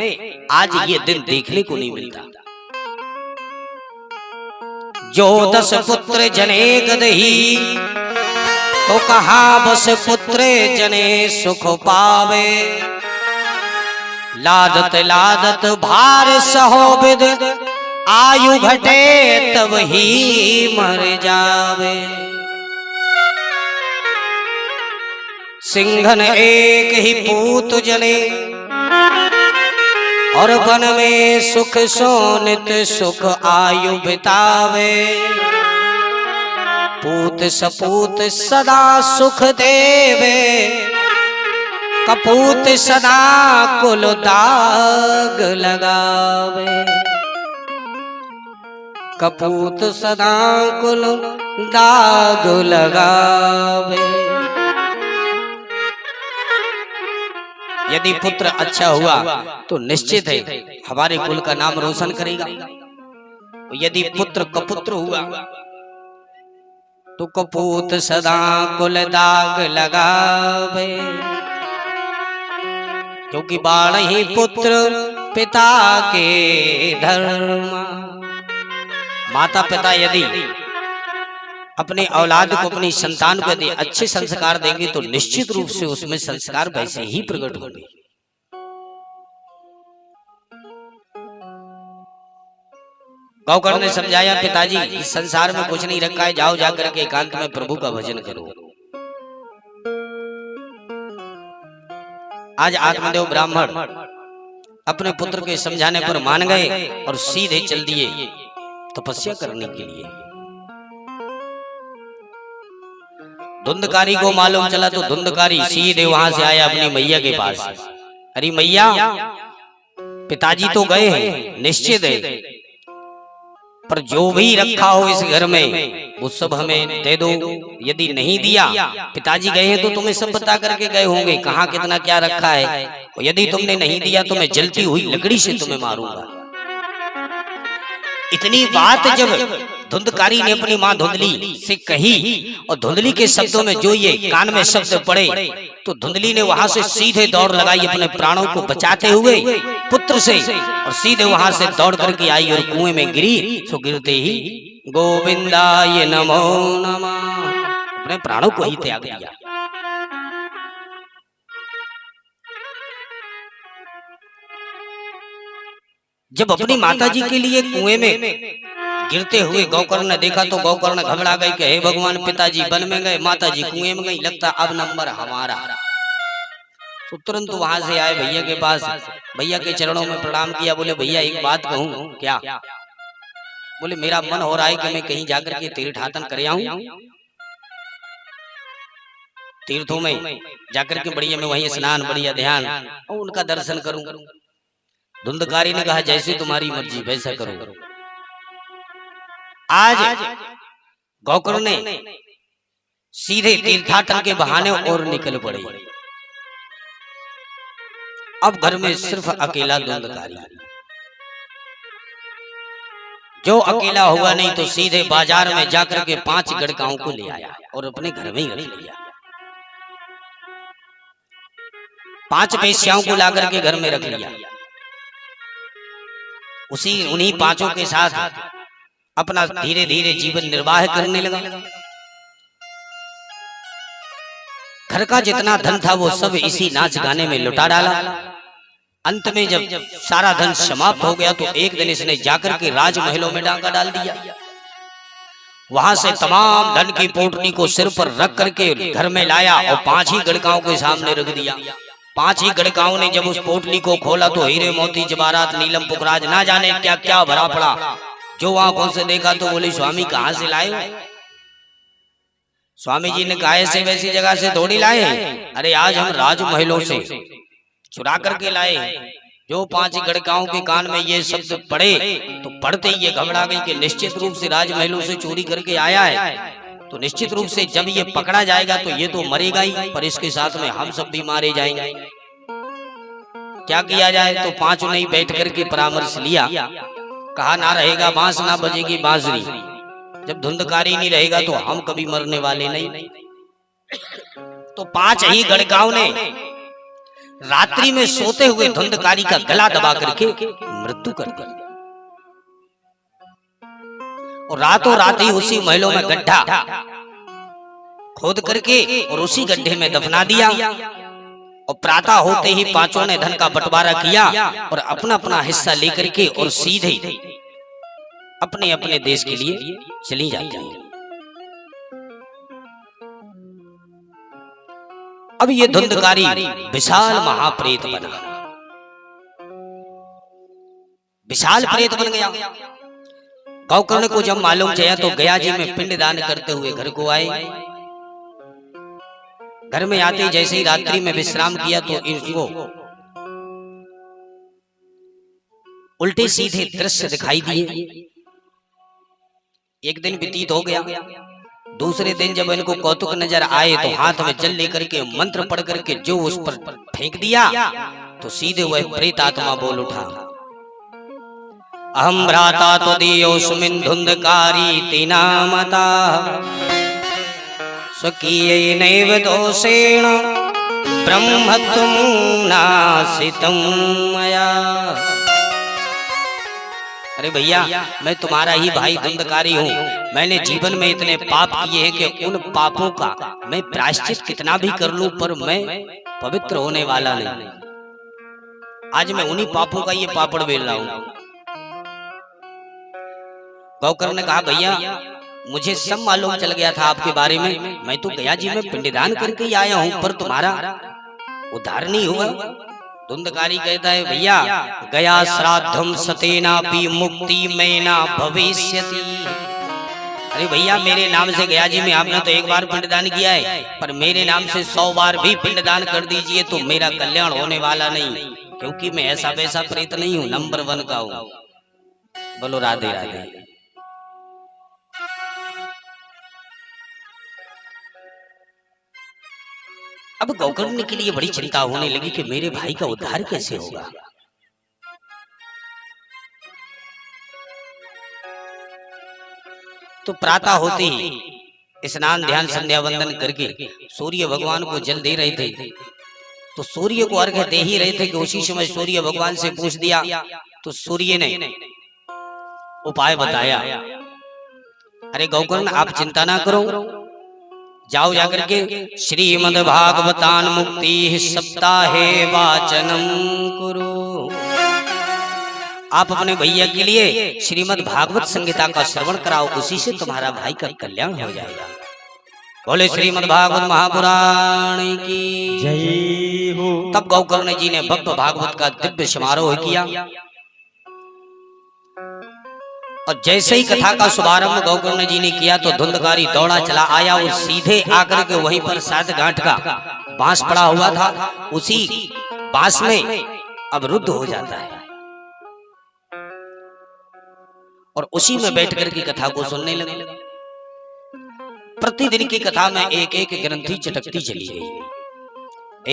आज ये दिन देखने को नहीं मिलता। जो 10 पुत्र जने गदही, तो कहाँ बस पुत्र जने सुख पावे। लादत लादत भार सहो विद, आयु घटे तब ही मर जावे। सिंघन एक ही पूत जने, और वन में सुख सोनित सुख आयु बितावे। पूत सपूत सदा सुख देवे, कपूत सदा कुल दाग लगावे। कपूत सदा कुल दाग लगावे। यदि पुत्र अच्छा हुआ तो निश्चित है हमारे कुल का नाम रोशन करेगा। यदि पुत्र कपुत्र हुआ तो कपूत सदा कुल दाग लगावे। क्योंकि बाण ही पुत्र पिता के धर्म। माता पिता यदि अपने औलाद को, अपनी संतान को यदि अच्छे संस्कार देंगे तो निश्चित रूप से उसमें संस्कार वैसे ही प्रकट होंगे। गौकर्ण ने समझाया, पिताजी इस संसार में कुछ नहीं रखा है, जाओ जाकर के एकांत में प्रभु का भजन करो। आज आत्मदेव ब्राह्मण अपने पुत्र के समझाने पर मान गए और सीधे चल दिए तपस्या करने के लिए। धुंधकारी को मालूम चला तो धुंधकारी सीधे वहां से आया अपनी मैया के पास। अरे मैया, पिताजी तो गए हैं, निश्चित है, पर जो भी रखा हो इस घर में वो सब हमें दे दो। यदि नहीं दिया, पिताजी गए हैं तो तुम्हें सब बता करके गए होंगे कहाँ कितना क्या रखा है। और यदि तुमने नहीं दिया तो मैं जलती हुई लकड़ी से तुम्हें मारूंगा। इतनी बात जब धुंधकारी ने अपनी माँ धुंधली से कही और धुंधली के शब्दों में जो ये कान में शब्द पड़े तो धुंधली ने वहां से सीधे दौड़ लगाई अपने प्राणों को बचाते हुए पुत्र से, और सीधे वहां से दौड़ करके आई और कुएं में गिरी। सो गिरते ही गोविंदाय नमो नमः अपने प्राणों को ही त्याग दिया। जब अपनी माता जी के लिए कुएं में गिरते हुए गौकर्ण ने देखा तो गौकर्ण घबरा गई कि हे भगवान, पिताजी वन में गए, माता जी कुएं में गई, लगता अब नंबर हमारा। तो तुरंत वहां से आए भैया के पास, भैया के चरणों में प्रणाम किया, बोले भैया एक बात कहूं क्या? बोले मेरा मन हो रहा है कि मैं कहीं जाकर के तीर्थाटन कर आऊं, तीर्थों में जाकर के बढ़िया मैं वहीं स्नान बढ़िया ध्यान और उनका दर्शन करूं। धुंधकारी ने कहा जैसे तुम्हारी मर्जी वैसा करो। आज गौकर्ण ने सीधे तीर्थाटन के बहाने और निकल पड़े। अब घर में सिर्फ अकेला धुंधकारी, जो अकेला हुआ नहीं तो सीधे बाजार में जाकर के 5 गड़काओं को ले आया और अपने घर में ही रख लिया। 5 वेश्याओं को ला करके घर में रख लिया। उन्हीं 5 के साथ अपना धीरे धीरे जीवन निर्वाह करने लगा। घर का जितना धन था वो सब इसी नाच गाने में लुटा डाला। अंत में जब सारा धन समाप्त हो गया तो एक दिन इसने जाकर के राजमहलों में डांगा डाल दिया। वहां से तमाम धन की पोटली को सिर पर रख करके घर में लाया और 5 ही गड़काओं के सामने रख दिया। 5 ही गड़काओं ने जब उस पोटली को खोला तो हीरे मोती जवाहरात नीलम पुखराज ना जाने क्या क्या भरा पड़ा। जो आंखों से देखा तो बोले स्वामी कहां से लाए हो? स्वामी जी ने कहा ऐसे वैसी जगह से थोड़ी लाए, अरे आज हम राजमहलों से चुरा करके लाए। जो 5 गड़काओं के कान में ये शब्द पड़े तो पढ़ते ही ये घबरा गई कि निश्चित रूप से राजमहलों से चोरी करके आया है, तो निश्चित रूप से जब ये पकड़ा जाएगा तो ये तो मरेगा ही, पर इसके साथ में हम सब भी मारे जाएंगे। क्या किया जाए? तो 5 ने ही बैठ करके परामर्श लिया। कहा ना रहेगा बांस ना बजेगी बांसुरी, जब धुंधकारी नहीं रहेगा तो हम कभी मरने वाले नहीं। तो 5 ही गड़काओं ने रात्रि में सोते हुए धुंधकारी का गला दबा करके मृत्यु कर दी और रातों रात ही उसी महलों में गड्ढा खोद करके और उसी गड्ढे में दफना दिया। और प्रातः होते ही 5 ने धन का बंटवारा किया और अपना अपना हिस्सा लेकर के और सीधे अपने अपने देश के लिए चली जाती हैं। अब ये धुंधकारी विशाल महाप्रेत बना, विशाल प्रेत बन गया। गौकर्ण को जब मालूम चला तो गया जी में पिंडदान करते हुए घर को आए। घर में आते जैसे ही रात्रि में विश्राम किया तो इनको उल्टे सीधे दृश्य दिखाई दिए। एक दिन व्यतीत हो गया। दूसरे दिन जब इनको कौतुक नजर आए तो हाथ में जल लेकर के मंत्र पढ़ करके जो उस पर फेंक दिया तो सीधे वह प्रेत आत्मा बोल उठा, अहम भ्राता तो दियोस्मिन् धुंधकारी तेना मता स्वकीय नैव दोषेण ब्रह्मत्वं नासितं मया। अरे भैया मैं तुम्हारा ही भाई धुंधकारी हूँ। मैंने जीवन में इतने पाप किए हैं कि उन पापों का मैं प्रायश्चित कितना भी कर लूं पर मैं पवित्र होने वाला नहीं। आज मैं उन्हीं पापों का ये पापड़ बेल रहा हूँ। गौकर्ण ने कहा भैया मुझे सब मालूम चल गया था आपके बारे में, मैं तो गया जी में पिंडदान करके ही आया हूँ पर तुम्हारा उद्धार नहीं हुआ। धुंधकारी कहता है भैया गया श्राद्धम सतेनापि मुक्ति में ना भविष्यति। अरे भैया मेरे नाम से गया जी में आपने तो एक बार पिंडदान किया है, पर मेरे नाम से 100 बार भी पिंडदान कर दीजिए तो मेरा कल्याण होने वाला नहीं, क्योंकि मैं ऐसा वैसा प्रेत नहीं हूँ, नंबर 1 का हूँ। बोलो राधे राधे। अब गौकर्ण के लिए बड़ी चिंता होने लगी कि मेरे भाई का उद्धार कैसे होगा। तो प्रातः होते ही स्नान ध्यान संध्या वंदन करके सूर्य भगवान को जल दे रहे थे। तो सूर्य को अर्घ्य दे ही रहे थे कि उसी समय सूर्य भगवान से पूछ दिया तो सूर्य ने उपाय बताया, अरे गौकर्ण आप चिंता ना करो, जाओ जाकर के श्रीमद् भागवतान मुक्ति सप्ताहे वाचनम कुरु। आप अपने भैया के लिए श्रीमद् भागवत संहिता का श्रवण कराओ, उसी से तुम्हारा भाई का कल्याण हो जाएगा। बोले श्रीमद् भागवत महापुराण की
जय हो।
तब गौकर्ण जी ने भक्त भागवत का दिव्य समारोह किया और जैसे ही कथा का शुभारंभ गौकर्ण जी ने किया तो धुंधकारी दौड़ा चला आया और सीधे आकर के वहीं पर 7 गांठ का बांस पड़ा हुआ था, उसी बांस में अब रुद्ध हो जाता है और उसी में बैठ कर की कथा को सुनने लगे। प्रतिदिन की कथा में एक एक ग्रंथि चटकती चली गई।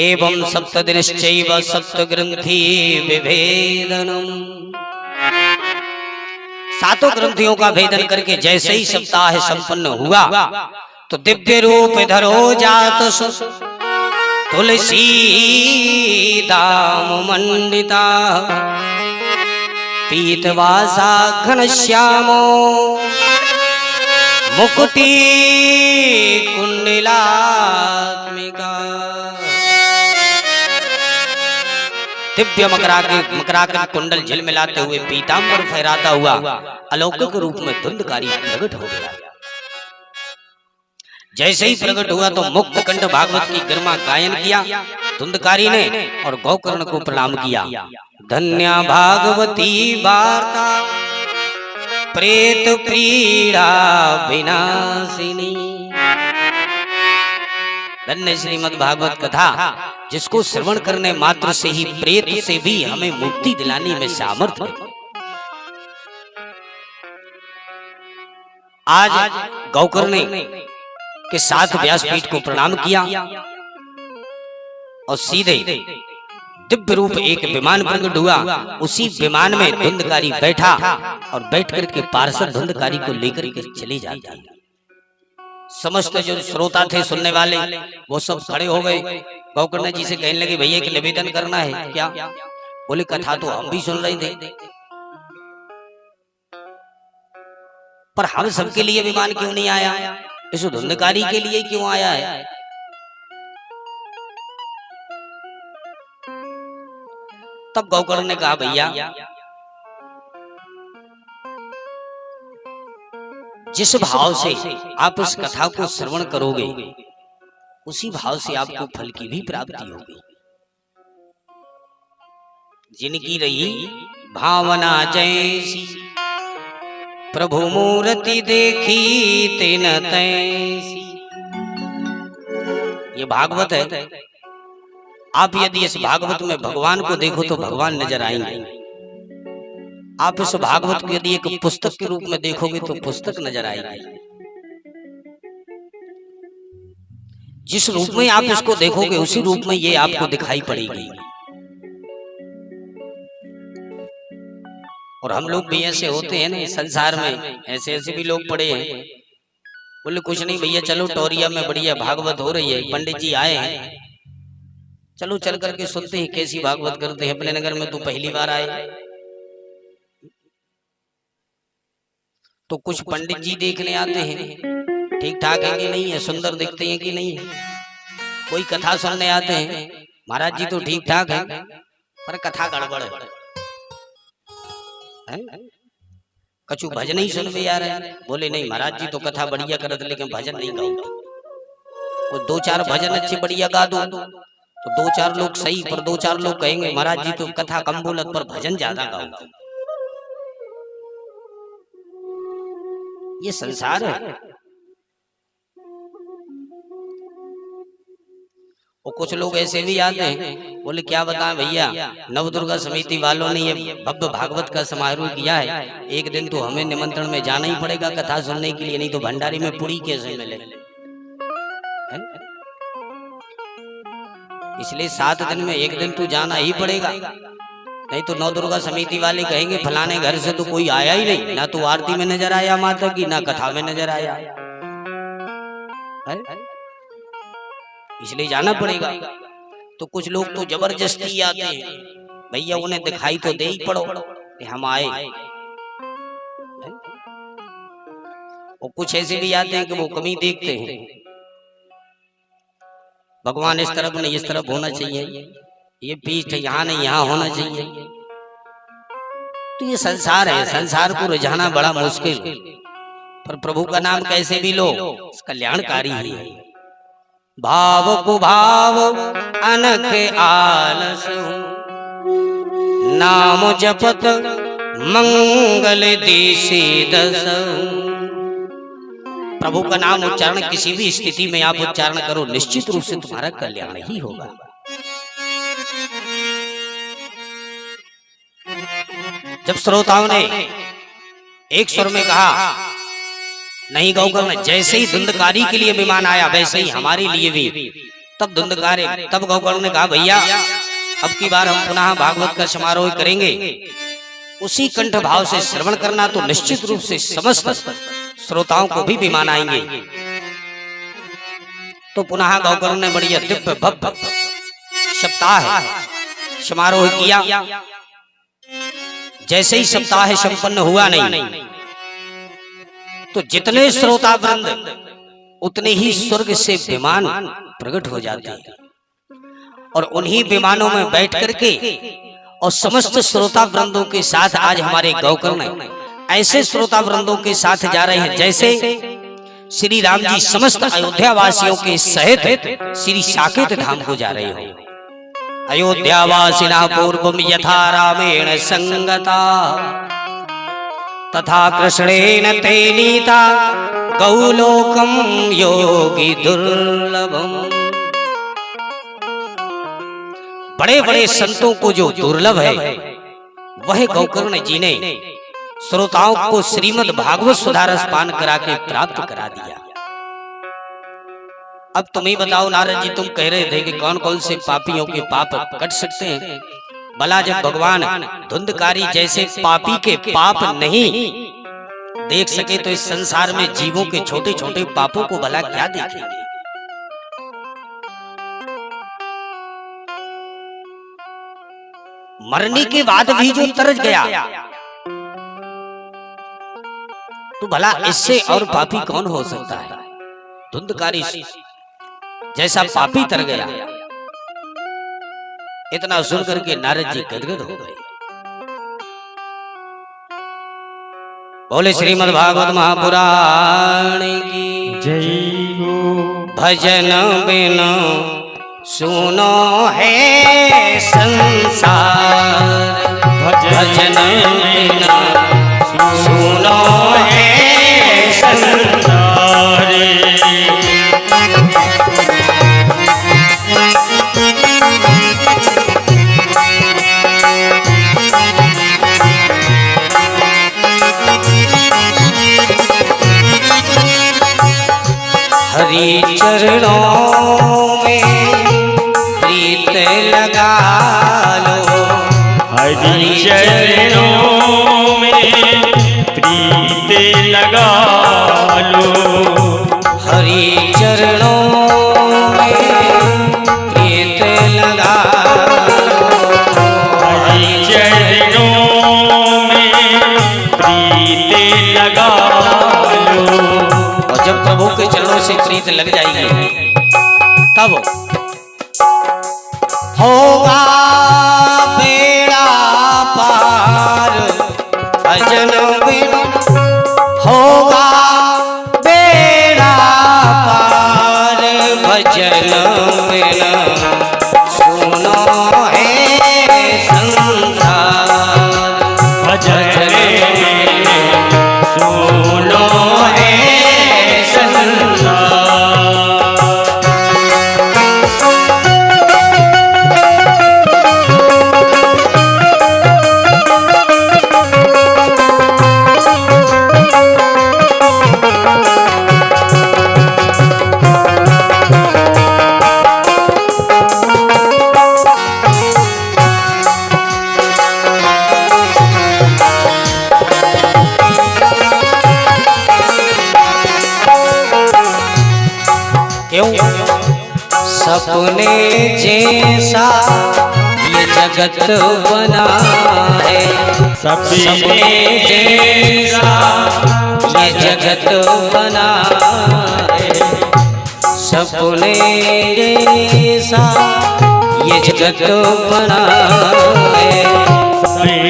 एवं सप्तदिनश्चैव सप्तग्रंथि विभेदनम्, 7 ग्रंथियों का भेदन करके जैसे ही सप्ताह संपन्न हुआ तो दिव्य रूप धरो जात तुलसी दाम मंडिता पीतवासा घनश्यामो मुकुटी कुंडलात्मिका, दिव्य मकराकृत कुंडल झिलमिलाते हुए पीतांबर फहराता हुआ अलौकिक रूप में धुंधकारी प्रकट हो गया। जैसे ही प्रकट हुआ तो मुक्त कंठ भागवत की गरिमा गायन किया धुंधकारी ने और गौकर्ण को प्रणाम किया। धन्या भागवती वार्ता प्रेत पीड़ा विनाशिनी, धन्य श्रीमद् भागवत कथा जिसको श्रवण करने मात्र से ही प्रेत से भी हमें मुक्ति दिलाने में सामर्थ्य है। आज गौकर्ण के साथ व्यासपीठ को प्रणाम किया और सीधे दिव्य रूप एक विमान प्रकट हुआ, उसी विमान में धुंधकारी बैठा और बैठ करके पार्षद धुंधकारी को लेकर के चले जाते। समस्त जो श्रोता थे सुनने वाले वो सब खड़े हो गए, गौकर्ण जी से कहने लगे भैया कि निवेदन करना है क्या? बोले कथा तो हम भी सुन रहे थे, पर हम सबके लिए विमान क्यों नहीं आया, इस धुंधकारी के लिए क्यों आया है? तब गौकर्ण ने कहा भैया जिस भाव से आप इस कथा को श्रवण करोगे उसी भाव से आपको फल की भी प्राप्ति होगी। जिनकी रही भावना जैसी प्रभु मूर्ति देखी तिन तैसी, ये भागवत है। आप यदि इस भागवत में भगवान को देखो तो भगवान नजर आएंगे, आप इस भागवत को यदि एक पुस्तक के रूप में देखोगे तो पुस्तक नजर आएगी। जिस रूप में आप इसको देखोगे उसी रूप में ये आपको दिखाई पड़ेगी। और हम लोग भी ऐसे होते हैं ना संसार में, ऐसे ऐसे भी लोग पड़े हैं। बोले कुछ नहीं भैया चलो टोरिया में बढ़िया भागवत हो रही है, पंडित जी आए हैं, चलो चल करके सुनते हैं कैसी भागवत करते हैं। अपने नगर में तो पहली बार आए, तो कुछ पंडित जी देखने आते हैं ठीक ठाक है कि नहीं है, सुंदर दिखते हैं कि नहीं है। कोई कथा सुनने आते हैं, महाराज जी तो ठीक ठाक है पर कथा गड़बड़ है। कछु भजन ही सुन में आ रहा है। बोले नहीं महाराज जी तो कथा बढ़िया करते लेकिन भजन नहीं गाओ। वो 2-4 भजन अच्छे बढ़िया गा दो तो 2-4 लोग सही, पर 2-4 लोग कहेंगे महाराज जी तो कथा कम बोलत पर भजन ज्यादा गाओ। ये संसार है। और कुछ लोग ऐसे भी आते हैं, बोले क्या बताएं भैया नवदुर्गा समिति वालों ने ये भव्य भागवत का समारोह किया है, एक दिन तो हमें निमंत्रण में जाना ही पड़ेगा कथा सुनने के लिए, नहीं तो भंडारी में पूरी कैसे मिले। इसलिए 7 दिन में एक दिन तो जाना ही पड़ेगा, नहीं तो नवदुर्गा समिति वाले कहेंगे फलाने घर से तो कोई आया ही नहीं, ना तो आरती में नजर आया माता की, ना कथा में नजर आया, इसलिए जाना पड़ेगा। तो कुछ लोग तो जबरदस्ती आते हैं, भैया उन्हें दिखाई तो दे ही पड़ो कि हम आए। और कुछ ऐसे भी आते हैं कि वो कमी देखते हैं, भगवान इस तरफ नहीं इस तरफ होना चाहिए, ये पीठ यहाँ नहीं यहाँ होना चाहिए। तो ये संसार है, संसार को रिझाना बड़ा मुश्किल, पर प्रभु का नाम कैसे भी लो, कल्याणकारी ही है। भाव को भाव अनख आलस, नाम जपत मंगल देशी दस। प्रभु का नाम उच्चारण किसी भी स्थिति में आप उच्चारण करो, निश्चित रूप से तुम्हारा कल्याण ही होगा। जब श्रोताओं ने एक स्वर में कहा नहीं गौकर्ण, जैसे ही धुंधकारी के लिए विमान आया वैसे ही हमारे लिए भी, तब गौकर्ण ने कहा भैया अब की बार हम पुनः भागवत का समारोह करेंगे, उसी कंठ भाव से श्रवण करना, तो निश्चित रूप से समस्त श्रोताओं को भी विमान आएंगे। तो पुनः गौकर्ण ने बड़ी दिव्य भव्य सप्ताह समारोह किया। जैसे ही सप्ताह संपन्न हुआ नहीं, तो जितने श्रोता वृंद उतने ही स्वर्ग से विमान प्रकट हो जाते हैं, और उन्हीं विमानों में बैठ करके और समस्त श्रोता वृंदों के साथ आज हमारे गौकर्ण ऐसे श्रोता वृंदों के साथ जा रहे हैं जैसे श्री राम जी समस्त अयोध्या वासियों के सहित श्री साकेत धाम को जा रहे हो। अयोध्यावासिना पूर्वम यथा रामेण संगता, तथा कृष्णेन ते नीता गौलोकम योगी दुर्लभम। बड़े बड़े संतों को जो दुर्लभ है वह गौकर्ण जी ने श्रोताओं को श्रीमद् भागवत सुधा रस पान करा के प्राप्त करा दिया। अब तुम ही बताओ नारद जी, तुम कह रहे थे कि कौन कौन से पापियों के पाप कट सकते हैं। भला जब भगवान धुंधकारी जैसे पापी के पाप नहीं देख सके तो इस संसार में जीवों के छोटे छोटे पापों को भला क्या देखेंगे। मरने के बाद भी जो तरस गया, तो भला इससे और पापी कौन हो सकता है। धुंधकारी जैसा पापी तर गया। इतना सुन करके नारद जी गदगद हो गए। बोले श्रीमद् भागवत महापुराण की
जय हो।
भजन बिनु सुनो है संसार, भजन बिनु सुनो है संसार। हरि चरणों में प्रीत लगा लो,
हरि चरणों में प्रीत लगा लो,
हरि चरणों में प्रीत लगा लो,
हरि चरणों में प्रीत लगा लो।
और जब प्रभु के चरणों से प्रीत लग जाएगी तब होगा बेड़ा पार, भजन बिनु होगा बेड़ा पार, भजन बिनु सुनो है संसार,
भजन सुनो है संसार।
सपने जैसा ये जगत बना है, सपने जैसा ये जगत बना है, सपने जैसा ये जगत बना है,
सपने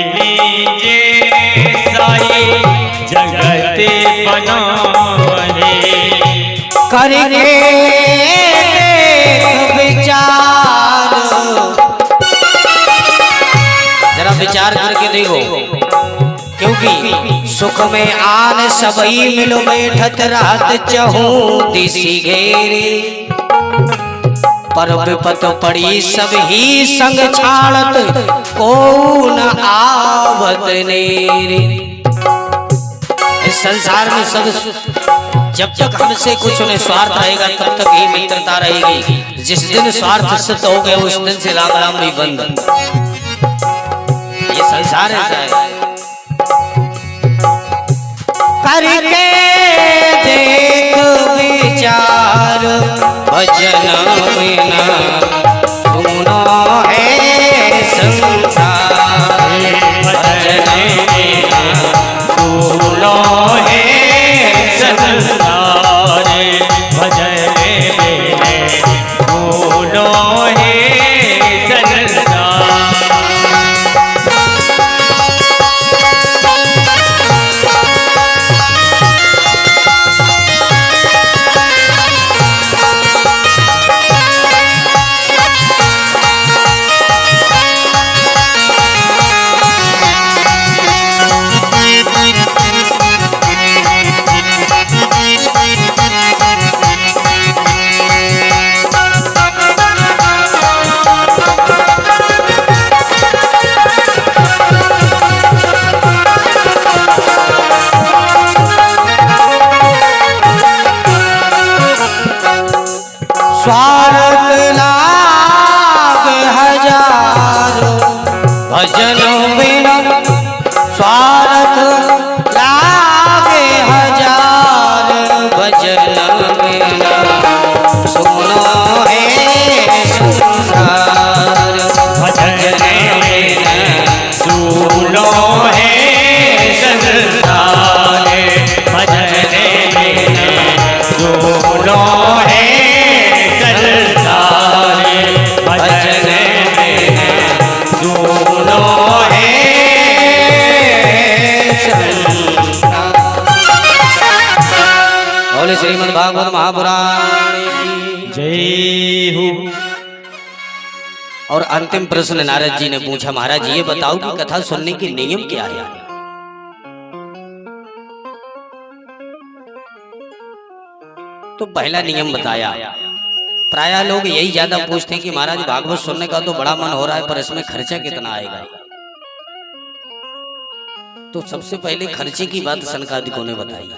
करके विचार, जरा विचार करके देखो, क्योंकि सुख में आन सबई मिलो बैठत रात चहु दिसी घेरी, पर विपत पड़ी सब ही संग छाड़त को न आवत नेरी। इस संसार में सब जब तक हमसे कुछ उन्हें स्वार्थ रहेगा तब तक ही मित्रता रहेगी। जिस दिन स्वार्थ सिद्ध हो गए उस दिन से राम राम नहीं बंद। ये संसार ऐसा है। करके देख विचार भजन बिना सुनो है संसार, भजन बिना सुनो है संसार,
भजन बिना सुनो है संसार।
स्वार्थ लाग हजारों भजन बिना, स्वार्थ लाग हजार भजन बिना सुनो है संसार, भजन बिना
सुनो है संसार, भजन बिना सुनो है संसार, भजन बिना सुनो है संसार।
बोले श्रीमद् भागवत महापुराण की
जय हो।
और अंतिम प्रश्न नारद जी ने पूछा, महाराज ये बताओ कि कथा सुनने के नियम क्या है? तो पहला नियम बताया। प्रायः लोग यही ज्यादा पूछते हैं कि महाराज भागवत सुनने का तो बड़ा मन हो रहा है पर इसमें खर्चा कितना आएगा? तो सबसे पहले खर्चे की बात सनकादिकों ने बताई।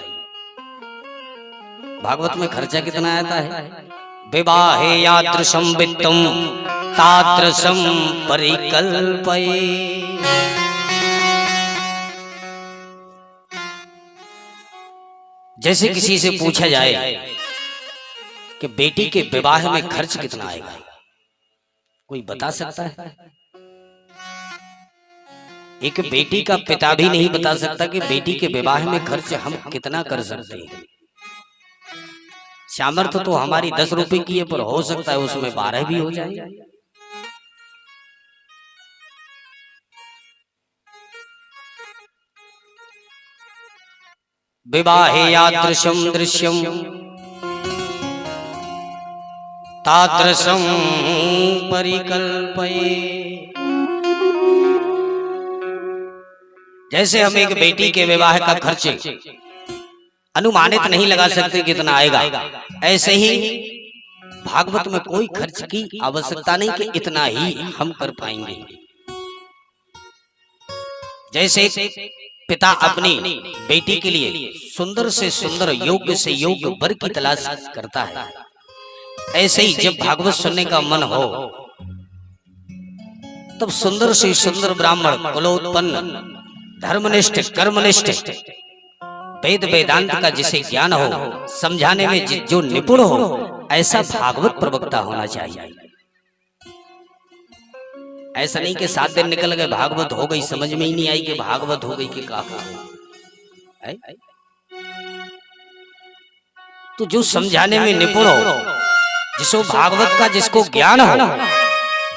भागवत में खर्चा कितना आता है? विवाहे यादृशं वित्तम तादृशं परिकल्पये। जैसे किसी से पूछा जाए कि बेटी के विवाह में खर्च कितना आएगा, कोई बता सकता है? एक बेटी का पिता भी नहीं बता सकता कि बेटी के विवाह में खर्च हम कितना कर सकते हैं। सामर्थ्य तो हमारी 10 रुपए की है, पर हो सकता है उसमें 12 भी हो जाए। विवाहे यादृशं दृश्यं तादृशं परिकल्पये। जैसे हम एक बेटी के विवाह का खर्च अनुमानित नहीं लगा सकते कितना आएगा, ऐसे ही भागवत में कोई खर्च की आवश्यकता नहीं कि इतना ही हम कर पाएंगे। जैसे पिता अपनी बेटी के लिए सुंदर से सुंदर, योग्य से योग्य वर की तलाश करता है, ऐसे ही जब भागवत सुनने का मन हो तब सुंदर से सुंदर ब्राह्मण, कुलोत्पन्न, धर्मनिष्ठ, कर्मनिष्ठ, वेद वेदांत का जिसे ज्ञान हो, समझाने में जो निपुण हो, ऐसा भागवत प्रवक्ता होना चाहिए। ऐसा नहीं कि 7 दिन निकल गए, भागवत हो गई, समझ में ही नहीं आई कि भागवत हो गई कि क्या हो गई। तो जो समझाने में निपुण हो, जिसको भागवत का जिसको ज्ञान हो,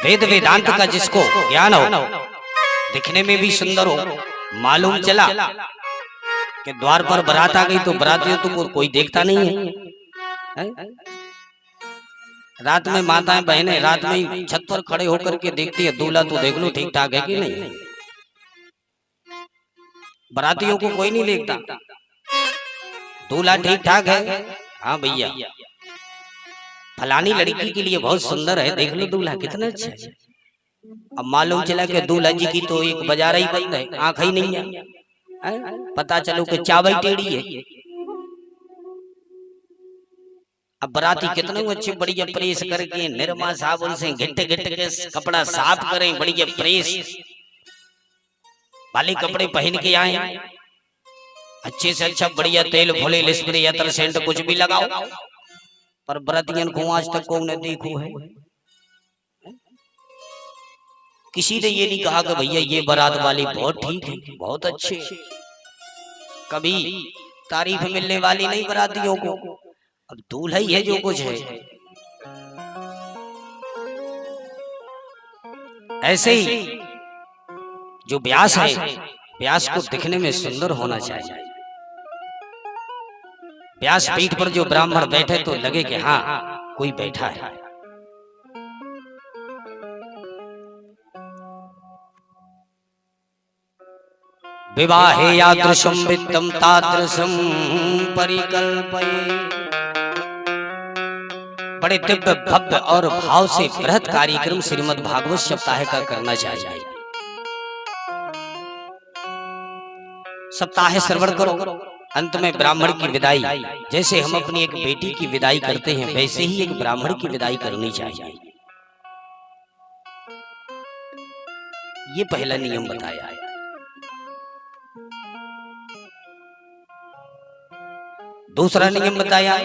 वेद वेदांत का जिसको ज्ञान हो, दिखने में भी सुंदर हो, मालूम चला कि द्वार पर बारात आ गई तो बारातियों तो कोई देखता नहीं है, हैं? रात में माताएं बहनें रात में छत पर खड़े होकर के देखती है दूल्हा तो देख लो ठीक ठाक है कि नहीं। बारातियों को कोई नहीं देखता, दूल्हा ठीक ठाक है, हाँ भैया फलानी लड़की के लिए बहुत सुंदर है, देख लो दूल्हा कितना अच्छा है। अब मालूम चला कि दूल्हा जी की तो एक बाजार ही बंद है, आंख ही नहीं है, पता चलो कि चावल टेढ़ी है। अब बराती कितना अच्छे बढ़िया प्रेस करके निरमा साबुन से घिट घिट के कपड़ा साफ करें, बढ़िया प्रेस वाले कपड़े पहन के आए, अच्छे से अच्छा बढ़िया तेल फुले स्प्रे अतर सेंट कुछ भी लगाओ, पर बरातियन को आज तक कौन देखो है। किसी ने ये नहीं कहा कि भैया ये बारात वाली बहुत ठीक है, बहुत अच्छे, कभी तारीफ मिलने वाली नहीं बरातियों को। अब दूल्हा ही है जो कुछ है। ऐसे ही जो ब्यास है, ब्यास को दिखने में सुंदर होना चाहिए। ब्यास पीठ पर जो ब्राह्मण बैठे तो लगे कि हाँ कोई बैठा है। विवाहे यादृशं वित्तं तादृशं परिकल्पये। बड़े दिव्य भव्य और भाव से बृहत कार्यक्रम श्रीमद् भागवत सप्ताह का करना चाहिए। सप्ताह श्रवण करो, अंत में ब्राह्मण की विदाई, जैसे हम अपनी एक बेटी की विदाई करते हैं वैसे ही एक ब्राह्मण की विदाई करनी चाहिए। ये पहला नियम बताया है। दूसरा नियम बताया,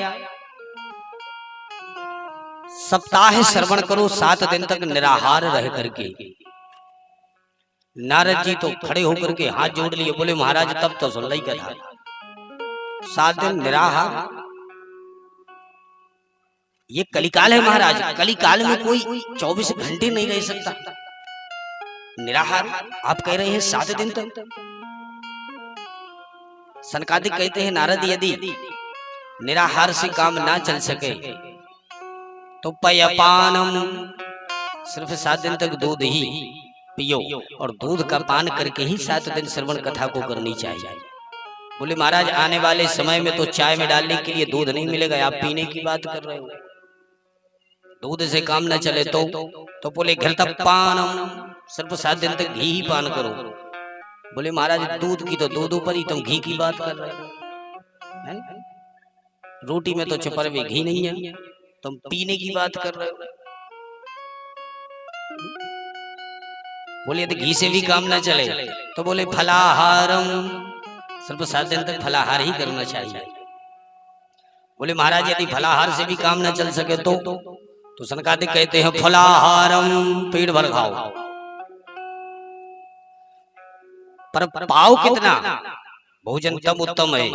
सप्ताह श्रवण करो, 7 दिन तक निराहार रह करके। नारद जी तो खड़े होकर के हाथ जोड़ लिए, बोले महाराज तब तो सुन ली कथा, 7 दिन निराहार, ये कलिकाल है महाराज, कलिकाल में कोई 24 घंटे नहीं रह सकता। निराहार आप कह रहे हैं 7 दिन तक। सनकादिक कहते हैं नारद यदि निराहार से काम ना चल सके तो पयपानम, सिर्फ 7 दिन तक दूध ही पियो, और दूध का पान करके ही 7 दिन श्रवण कथा को करनी चाहिए। बोले महाराज आने वाले समय में तो चाय में डालने के लिए दूध नहीं मिलेगा, आप पीने की बात कर रहे हो, दूध से काम न चले तो बोले घृतपानम, सिर्फ 7 दिन तक घी ही पान करो। बोले महाराज दूध की तो दूध ऊपर ही, तुम घी की बात कर रहे हो, रोटी में तो चपर में घी नहीं है, तुम पीने की बात कर रहे हो। बोले यदि घी से भी काम ना चले तो बोले फलाहारम, सिर्फ 7 दिन तक फलाहार ही करना चाहिए। बोले महाराज यदि फलाहार से भी काम ना चल सके तो सनकादिक कहते हैं फलाहारम, पेट भर खाओ, पर पाओ कितना, भोजन तब उत्तम है,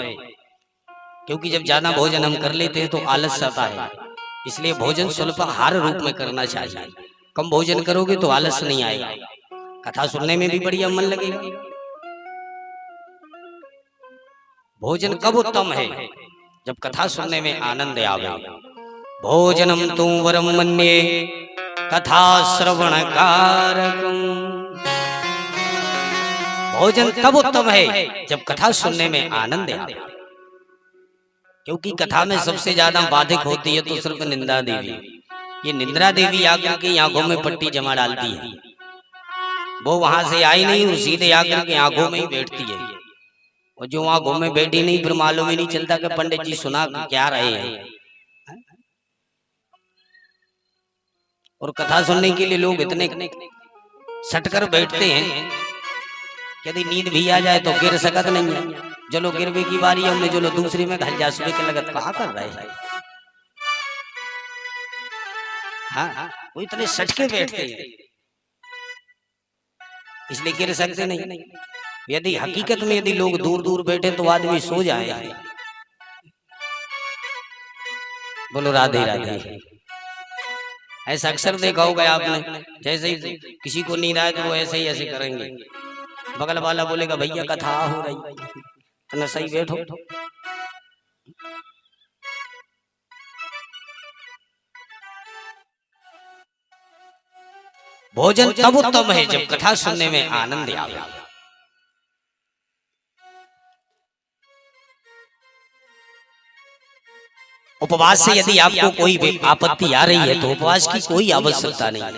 क्योंकि जब ज्यादा भोजन हम कर लेते हैं तो आलस आता है, इसलिए भोजन स्वल्पाहार रूप में करना चाहिए। कम भोजन करोगे तो आलस नहीं आएगा, कथा सुनने में भी बढ़िया मन लगेगा। भोजन कब उत्तम है, जब कथा सुनने में आनंद आवे। भोजनम तु वरम मन्ये कथा श्रवण कारकम। भोजन तब उत्तम है जब कथा सुनने में आनंद आवे, क्योंकि कथा में सबसे ज्यादा बाधिक होती है तो सिर्फ निंदा देवी। ये निंद्रा देवी आकर के आंखों में पट्टी जमा डालती है, वो वहां से आई नहीं, वो सीधे आकर के आंखों में ही बैठती है, और जो आंखों में बैठी नहीं फिर मालूम ही नहीं चलता कि पंडित जी सुना क्या रहे हैं। और कथा सुनने के लिए लोग इतने सटकर बैठते हैं, यदि नींद भी आ जाए तो गिर सकत नहीं है, चलो गिरवे की बारी है, हमने चलो दूसरी में घल जा सुबह के लगत कहा कर रहे हैं। हाँ वो इतने सटके बैठते हैं, इसलिए गिर सकते नहीं। यदि हकीकत में यदि लोग दूर दूर बैठे तो आदमी सो जाए। बोलो राधे राधे। ऐसा अक्सर देखा होगा आपने, जैसे ही किसी को नींद आए तो वो ऐसे ही ऐसे करेंगे, बगल वाला बोलेगा भैया कथा हो रही, तो सही बैठो। भोजन तब उत्तम है जब कथा सुनने में आनंद आवे। उपवास से यदि आपको कोई आपत्ति आ रही है तो उपवास की कोई आवश्यकता नहीं।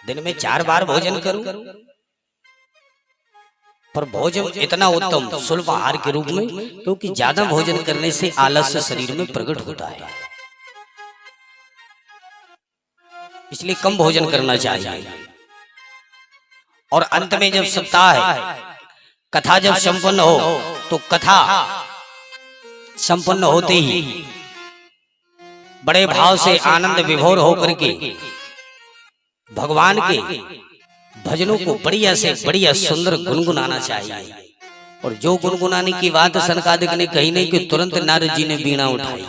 दिन में 4 बार भोजन करो, पर भोजन इतना उत्तम सुलभ आहार के रूप में, क्योंकि ज्यादा भोजन करने से आलस्य शरीर में प्रकट होता है, इसलिए कम भोजन करना चाहिए। और अंत में जब सप्ताह है, कथा जब संपन्न हो, तो कथा संपन्न होते ही बड़े भाव से आनंद विभोर होकर के भगवान के भजनों को बढ़िया से बढ़िया सुंदर गुनगुनाना चाहिए। और जो गुनगुनाने की बात सनकादिक ने कही नहीं कि तुरंत नारद जी ने बीणा उठाई,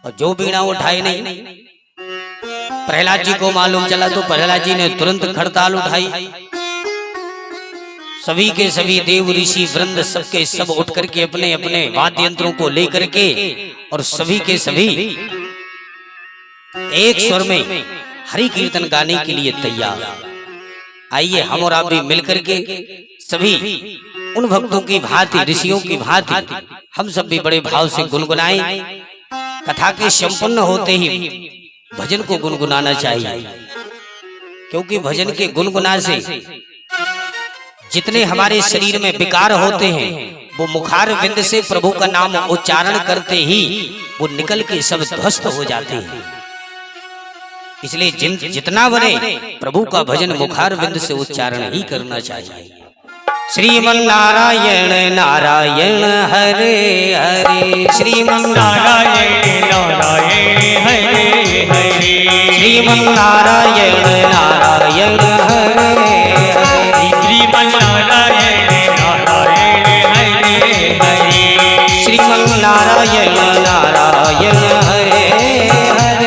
और जो बीणा उठाई नहीं, प्रहलाद जी को मालूम चला तो प्रहलाद जी ने तुरंत खड़ताल उठाई। सभी के सभी देव ऋषि वृंद सबके सब उठ करके अपने अपने वाद्य यंत्रों को लेकर के और सभी के सभी एक स्वर में हरि कीर्तन गाने के लिए तैयार। आइए हम और आप भी मिलकर के सभी उन भक्तों की भांति, ऋषियों की भांति हम सब भी बड़े भाव से गुनगुनाएं। कथा के संपन्न होते ही भजन को गुनगुनाना चाहिए, क्योंकि भजन के गुनगुना से जितने हमारे शरीर में विकार होते हैं वो मुखार बिंद से प्रभु का नाम उच्चारण करते ही वो निकल के सब ध्वस्त हो जाते हैं। इसलिए जितना बने प्रभु का भजन मुखार बिंद से उच्चारण ही करना चाहिए। श्रीमन नारायण नारायण हरे हरे, श्रीमन नारायण नारायण हरे हरे, श्रीमन नारायण नारायण हरे हरे, श्रीमन नारायण नारायण हरे हरे, श्रीमन नारायण नारायण हरे हरे।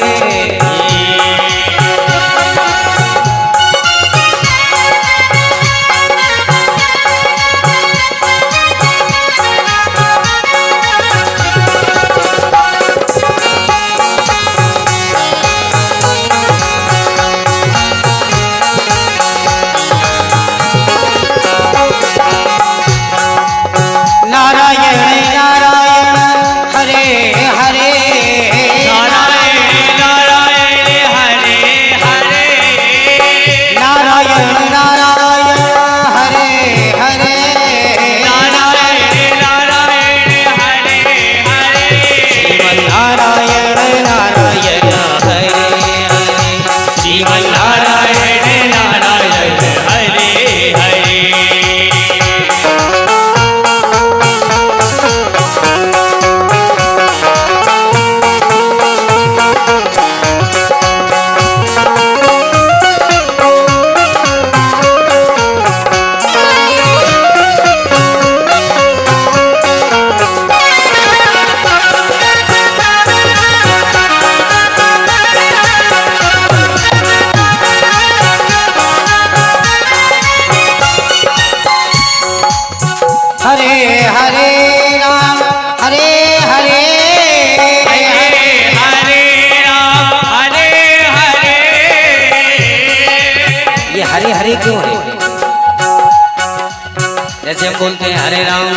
जैसे हम बोलते हैं हरे राम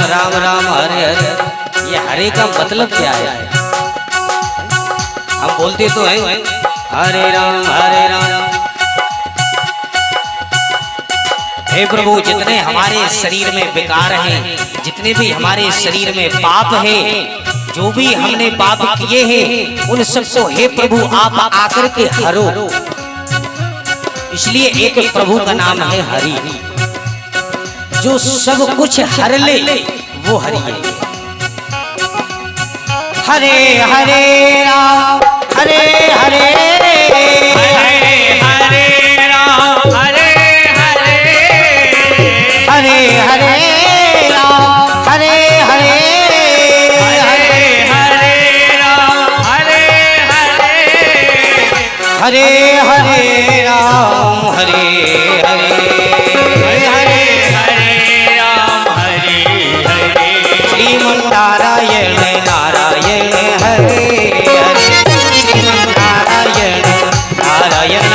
राम राम हरे हरे, ये हरे का मतलब क्या है? हम बोलते तो हैं हरे राम हरे राम। हे प्रभु, जितने हमारे शरीर में विकार हैं, जितने भी हमारे शरीर में पाप है, जो भी हमने पाप किए हैं उन सबको हे प्रभु आप आकर के हरो। इसलिए एक प्रभु का नाम है हरि, जो सब कुछ हर ले वो हरि है। हरे हरे राम हरे हरे,
हरे राम हरे हरे,
हरे हरे राम हरे हरे,
हरे राम हरे हरे,
हरे हरे राम हरे हरे, श्रीमन नारायण नारायण हरे हरे, श्रीमन नारायण नारायण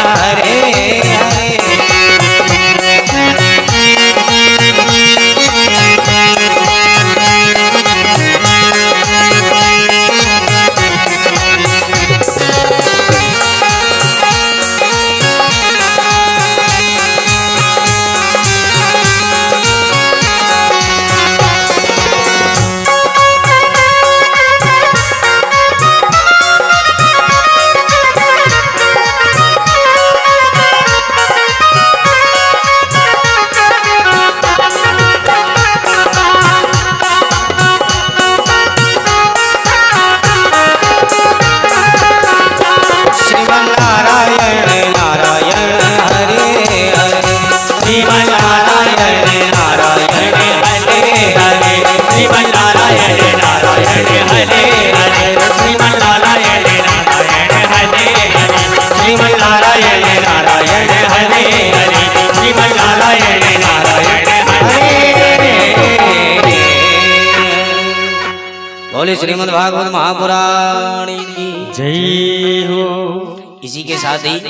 बोले श्रीमद् भागवत महापुराण की
जय हो।
इसी के साथ ही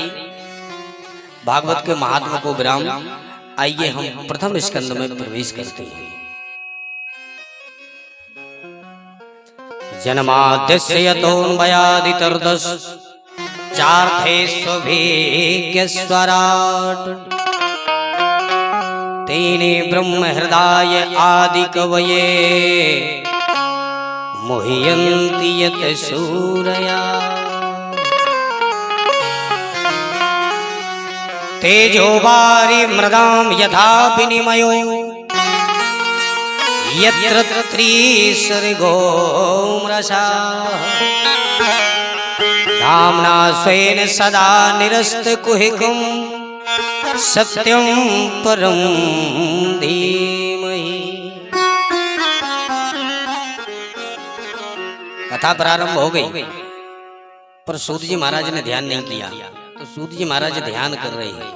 भागवत के महात्मा को विराम। आइए हम प्रथम स्कंद में प्रवेश करते हैं। जन्माद्यस्य यतोऽन्वयादितर्दश चार्थेष्वभिज्ञस्वराट् तेने ब्रह्म हृदय आदि कवये मुह्यन्ति यत् सूरया तेजो वारि मृदां यथा विनिमयो यत्र त्रिसर्गो मृषा धाम्ना स्वेन सदा निरस्तकुहकं सत्यं परं धीमहि। कथा प्रारंभ हो गई, पर सूत जी महाराज ने ध्यान नहीं किया। तो सूत जी महाराज ध्यान कर रहे हैं।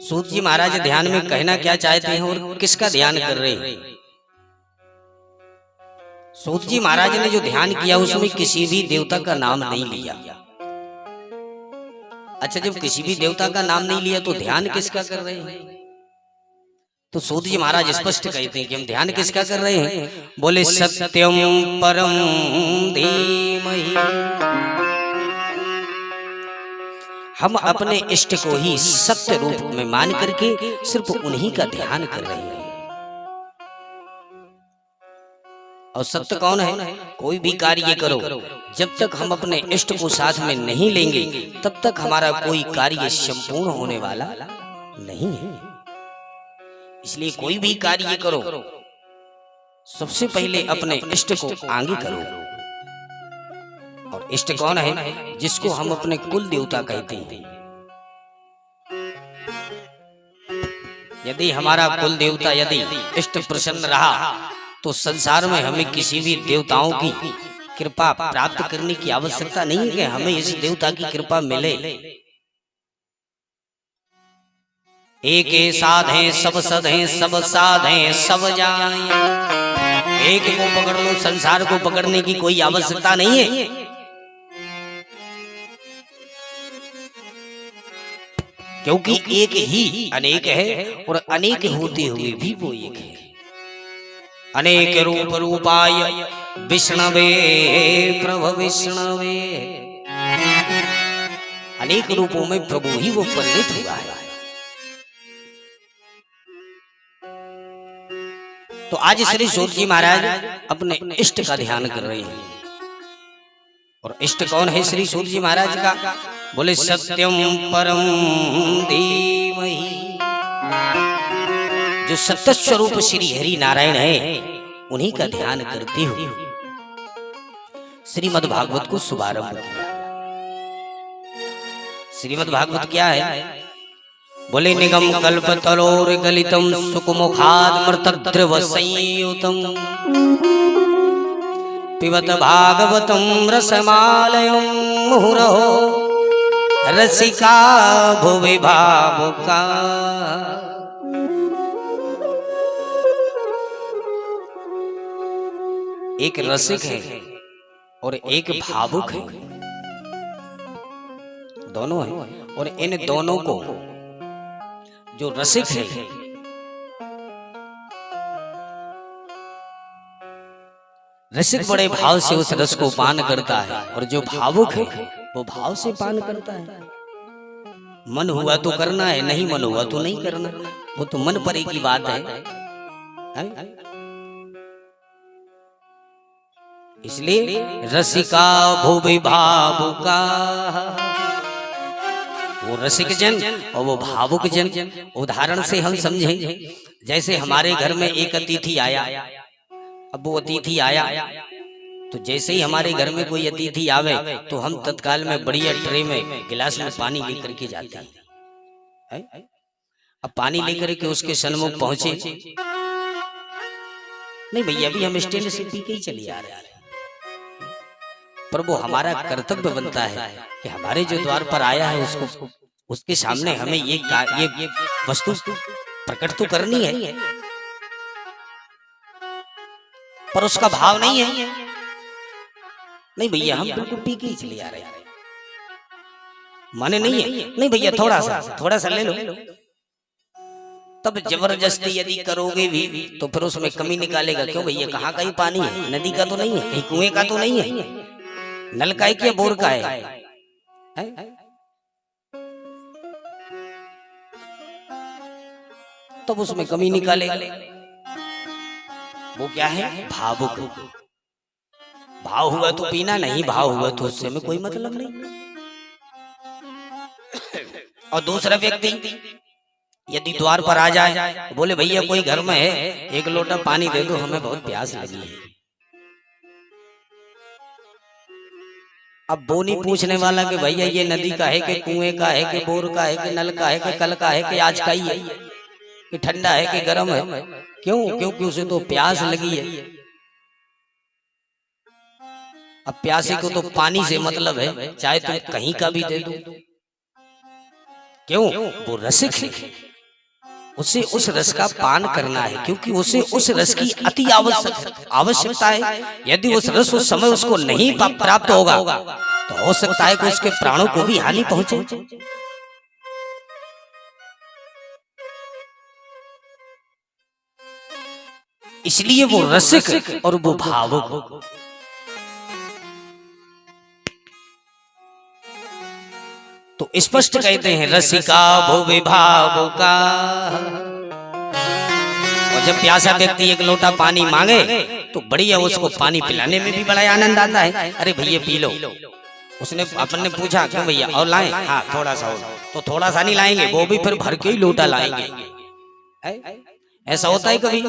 सूत जी महाराज ध्यान में कहना क्या चाहते हैं और किसका ध्यान कर रहे हैं? सूत जी महाराज ने जो ध्यान किया उसमें किसी भी देवता का नाम नहीं लिया। अच्छा, जब किसी भी देवता का नाम नहीं लिया तो ध्यान किसका कर रहे हैं? तो सूत जी महाराज स्पष्ट कहते हैं कि हम ध्यान किसका कर रहे हैं? बोले सत्यम परम धीमहि। हम अपने इष्ट को ही सत्य रूप में मान करके सिर्फ उन्हीं का ध्यान कर रहे हैं। और सत्य कौन है? कोई भी कार्य करो, जब तक हम अपने इष्ट को साथ में नहीं लेंगे तब तक हमारा कोई कार्य संपूर्ण होने वाला नहीं है। इसलिए कोई भी कार्य करो, सबसे पहले अपने इष्ट को आगे करो। और इष्ट कौन है? जिसको हम अपने कुल देवता कहते हैं। यदि हमारा कुल देवता यदि इष्ट प्रसन्न रहा तो संसार में हमें किसी भी देवताओं की कृपा प्राप्त करने की आवश्यकता नहीं है कि हमें इस देवता की कृपा मिले। एक साधे सब सधे सब साधे सब जाए। एक को पकड़ लो, संसार को पकड़ने की कोई आवश्यकता नहीं है। क्योंकि एक ही अनेक है और अनेक होते हुए भी वो एक है। अनेक रूप रूपाय विष्णवे प्रभु विष्णवे। अनेक रूपों में प्रभु ही वो परिणित हुआ है। तो आज श्री सूत जी महाराज अपने इष्ट का ध्यान कर रहे हैं। और इष्ट कौन है श्री सूत जी महाराज का? बोले सत्यम परम धीमहि। जो सत्य स्वरूप श्री हरि नारायण है उन्हीं का ध्यान करते हुए श्रीमद् भागवत को शुभारंभ किया। श्रीमद् भागवत क्या है? बोले निगम कल्प तलोर गलितम सुकुमुखाद मृतद्रव संयुतम पिबत भागवतम रसमालयम मुहुरहो रसिका भुवि भावुका। एक रसिक है और एक भावुक है, दोनों है। और इन दोनों को जो रसिक है रसिक बड़े भाव से उस रस को पान करता है, और जो भावुक है वो भाव से पान करता है। मन हुआ तो करना है, नहीं मन हुआ तो नहीं करना, वो तो मन परे की बात है। इसलिए रसिका भुवि भावुका। वो रसिक जन और वो भावुक जन। उदाहरण से हम समझें, जैसे हमारे घर में एक अतिथि आया। अब वो अतिथि आया तो जैसे ही हमारे घर में कोई अतिथि आवे तो हम तत्काल में बढ़िया ट्रे में गिलास में पानी लेकर के जाते हैं। अब पानी लेकर के उसके सन्मुख पहुंचे, नहीं भैया अभी हम स्टैंड से पी के ही चले आ रहे हैं। पर वो हमारा कर्तव्य बनता है कि हमारे जो द्वार पर आया है उसको उसके सामने हमें ये वस्तु प्रकट तो करनी है। पर उसका भाव नहीं है। नहीं भैया हम बिल्कुल पी के ही चले आ रहे हैं, माने नहीं है। नहीं भैया थोड़ा सा ले लो। तब जबरदस्ती यदि करोगे भी तो फिर उसमें कमी निकालेगा। क्यों भैया कहाँ का ही पानी है, नदी का तो नहीं है, कहीं कुएं का तो नहीं है, नल का है क्या बोर का है? तब उसमें कमी निकालेगा। वो क्या है? भावुक। भाव हुआ तो पीना, नहीं भाव हुआ तो उससे में कोई मतलब नहीं। और दूसरा व्यक्ति यदि द्वार पर आ जाए, बोले भैया कोई घर में है, एक लोटा पानी दे दो, हमें बहुत प्यास लगी है। अब वो नहीं पूछने वाला कि भैया ये नदी का है कि कुएं का है कि बोर का है कि नल का है कि कल का है कि आज का ही है कि ठंडा है कि गर्म है। क्यों? क्योंकि उसे तो प्यास लगी है। अब प्यासे को तो पानी से मतलब है, चाहे तुम कहीं का भी दे दो। क्यों? वो रसिक है, उसे उस रस का पान करना है, क्योंकि उसे उस रस की अति आवश्यकता है। यदि उस रस उस समय उसको नहीं प्राप्त होगा तो हो सकता है कि उसके प्राणों को भी हानि पहुंचे। इसलिए वो रसिक और वो भावुक। तो स्पष्ट कहते हैं रसिका भुवि भावुका। और जब प्यासा व्यक्ति एक लोटा पानी मांगे तो बढ़िया उसको पानी पिलाने में भी बड़ा आनंद आता है। अरे भैया पी लो। उसने अपन ने पूछा क्यों भैया और लाएं? हाँ थोड़ा सा और। तो थोड़ा सा नहीं लाएंगे, वो भी फिर भर के ही लोटा लाएंगे। ऐसा होता है कभी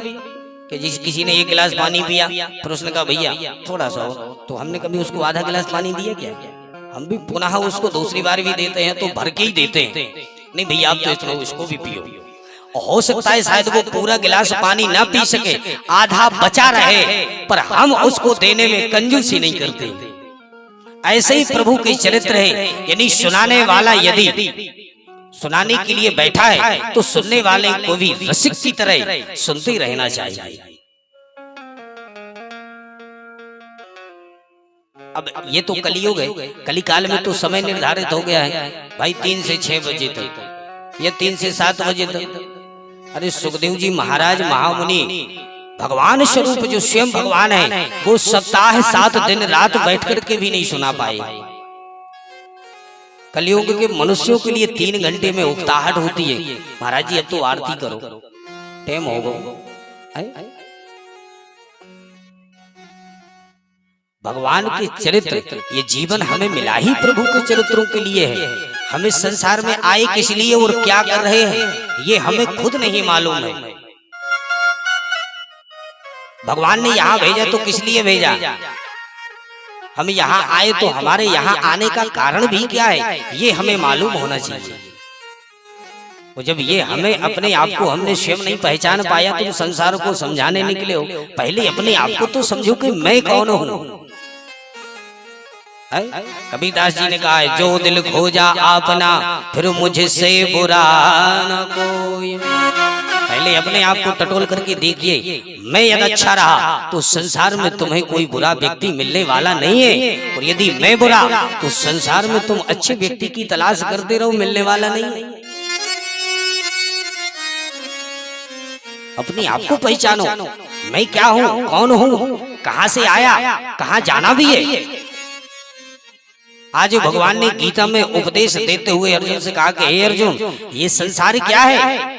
कि किसी ने एक गिलास पानी पिया, फिर उसने कहा भैया थोड़ा सा और। तो हमने कभी उसको आधा गिलास पानी दिया क्या? हम भी पुनः उसको दूसरी बार भी देते हैं तो भर के ही देते हैं। नहीं भैया आप तो इतना उसको भी पियो। हो सकता है शायद वो पूरा गिलास पानी ना पी सके, आधा बचा रहे, पर हम उसको देने में कंजूसी नहीं करते। ऐसे ही प्रभु के चरित्र है। यानी सुनाने वाला यदि सुनाने के लिए बैठा है तो सुनने वाले को भी रसिक की तरह सुनते रहना चाहिए। अब ये तो कलियुग है, कलिकाल में तो समय निर्धारित हो गया है भाई 3 से 6 बजे तक या 3 से 7 बजे तक। अरे सुखदेव जी महाराज महामुनि भगवान स्वरूप जो स्वयं भगवान है, वो सप्ताह 7 दिन रात बैठ करके भी नहीं सुना पाए। कलियुग के मनुष्यों के लिए 3 घंटे में उकताहट होती है। महाराज जी अब तो आरती करो, टाइम हो गया। भगवान के चरित्र, ये जीवन हमें मिला ही प्रभु के चरित्रों के लिए है। हमें संसार में आए किस लिए और क्या कर रहे हैं ये हमें खुद नहीं मालूम है। भगवान ने यहाँ भेजा तो किस लिए भेजा? हम यहाँ आए तो हमारे यहाँ आने का कारण भी क्या है ये हमें मालूम होना चाहिए। और जब ये हमें अपने आप को हमने स्वयं नहीं पहचान पाया, तुम संसार को समझाने निकले हो, पहले अपने आप को तो समझो कि मैं कौन हूँ। कबीरदास जी ने कहा है जो दिल खोजा आपना फिर मुझसे बुरा न कोई। पहले अपने आप को टटोल करके देखिए, मैं यदि अच्छा रहा तो संसार में तुम्हें कोई बुरा व्यक्ति मिलने वाला नहीं है, और यदि मैं बुरा तो संसार में तुम अच्छे व्यक्ति की तलाश करते रहो, मिलने वाला नहीं है। अपने आप को पहचानो, मैं क्या हूँ, कौन हूँ, कहाँ से आया, कहाँ जाना भी है। आज भगवान ने गीता में उपदेश देते हुए अर्जुन से कहा कि हे अर्जुन, ये संसार क्या है?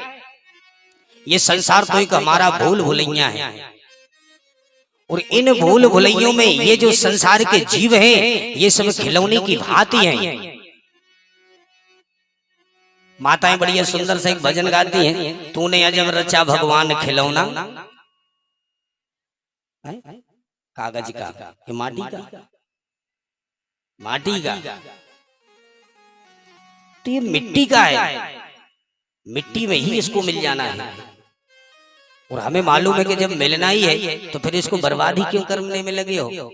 ये संसार तो एक हमारा भूल भुलैया है, और इन भूल भुलैयों में ये जो संसार के जीव हैं ये सब खिलौने की भांति हैं। माताएं बढ़िया सुंदर से एक भजन गाती हैं, तूने अजब रचा भगवान खिलौना, कागज का कि माटी का, माटी का, तो ये मिट्टी का है, मिट्टी में ही इसको मिल जाना है। और हमें मालूम है कि जब मिलना ही है तो फिर इसको बर्बाद ही क्यों करने में लगे हो।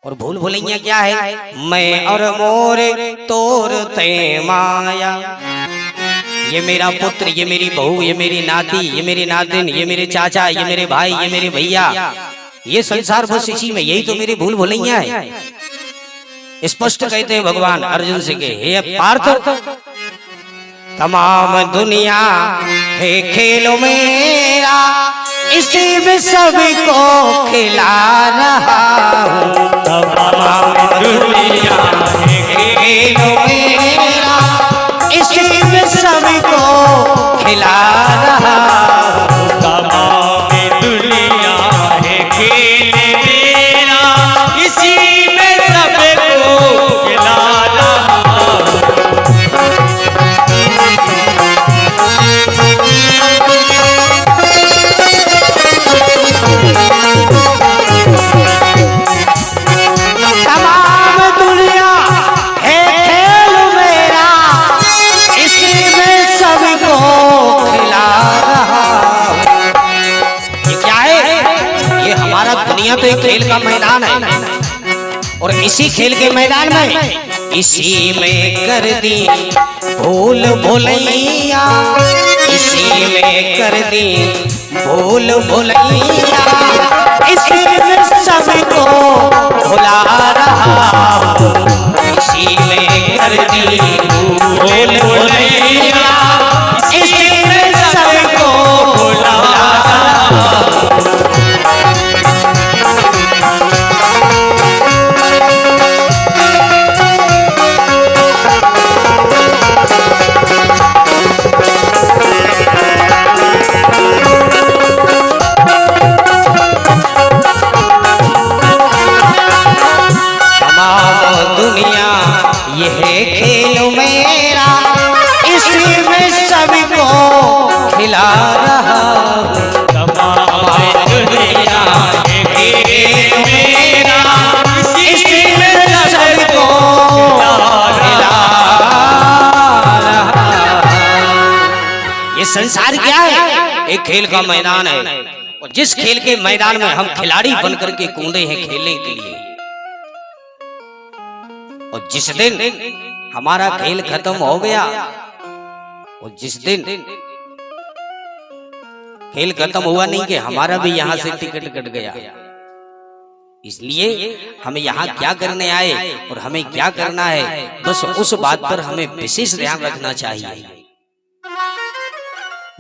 और भूल भुलैया क्या है? मैं और मोरे तोरते माया, ये मेरा पुत्र, ये मेरी बहू, ये मेरी नाती, ये मेरे नातिन, ये मेरे चाचा, ये मेरे भाई, ये मेरे भैया, ये संसार बस इसी में, यही तो मेरी भूल भुलैया है। स्पष्ट कहते हैं भगवान अर्जुन से के हे पार्थ, तमाम दुनिया है खेलो मेरा, इसी में सभी को खिला रहा हूँ।
तमाम दुनिया है
खेलो मेरा, इसी में सभी को खिला रहा हूँ।
तमाम दुनिया है खेल मेरा, इसी में सबको खिला रहा हूँ।
तमाम दुनिया है खेल मेरा, इसी में सभी को खिला रहा हूँ। ये क्या है? ये हमारा दुनिया तो एक खेल का मैदान है, और इसी खेल के मैदान में इसी में कर दी भूल भुलैया, इसी में कर दी भूल भुलैया, इसी में सभी को भुला रहा हूँ। इसी में कर दी भूल भुलैया, इसी में सभी को भुला रहा हूँ। दुनिया ये है खेल मेरा, इसी में सभी को खिला रहा हूँ।
तमाम दुनिया है खेल मेरा,
इसी में सभी को खिला रहा हूँ। ये संसार क्या है? एक खेल का मैदान है, और जिस खेल के मैदान में हम खिलाड़ी बन करके कूदे हैं खेलने के लिए, और जिस दिन हमारा खेल खत्म हो गया, और जिस दिन खेल खत्म हुआ नहीं कि हमारा भी यहाँ से टिकट कट गया, इसलिए हम यहाँ क्या करने आए और हमें क्या करना है, बस उस बात पर हमें विशेष ध्यान रखना चाहिए।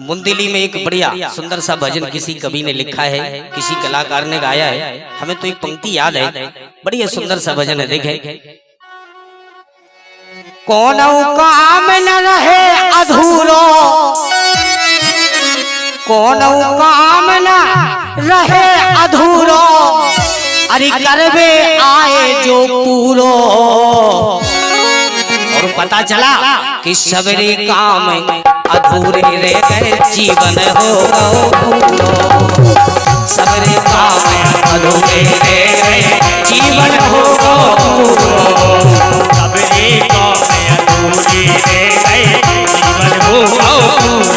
मुंदिली में एक बढ़िया सुंदर सा भजन किसी कवि ने लिखा है, किसी कलाकार ने गाया है, हमें तो एक पंक्ति याद है, बढ़िया सुंदर सा भजन है, देखें। कौन काम न रहे अधूरो, कौन काम न रहे अधूरो, अरे करवे आए जो पूरो। और पता चला कि सबरे काम अधूरे रह गए, जीवन हो पूरो। सबरे काम अधूरे रह गए, जीवन हो पूरो।
सबरे काम अधूरे रह गए, जीवन हो पूरो।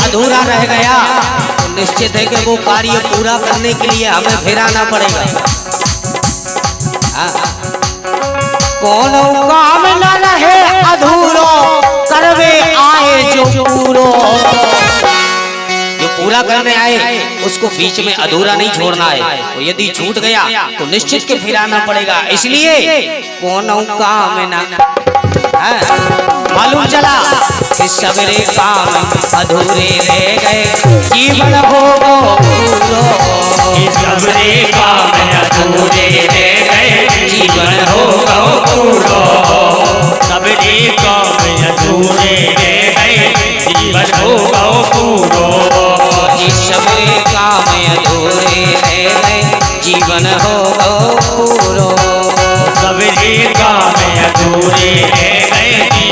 अधूरा रह गया तो निश्चित है कि वो कार्य पूरा करने के लिए हमें फिर आना पड़ेगा। कौन काम न रहे अधूरो, करवे आए जो पूरो। जो पूरा करने आए उसको बीच में अधूरा नहीं छोड़ना है, तो यदि छूट गया तो निश्चित के फिर आना पड़ेगा। इसलिए कौन काम न मालूम चला कि सबरे काम अधूरे रह गए, जीवन हो पूरो।
सबरे काम अधूरे रह गए, जीवन हो पूरो। सबरे काम अधूरे रह गए, जीवन हो पूरो।
सबरे काम अधूरे रह गए, जीवन हो पूरो।
सबरे काम अधूरे रह गए,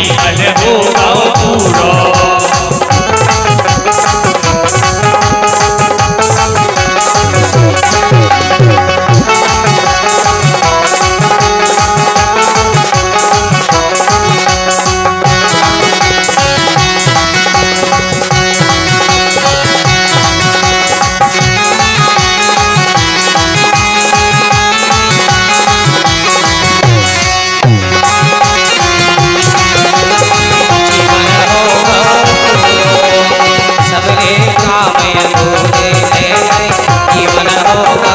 जीवन हो पूरो।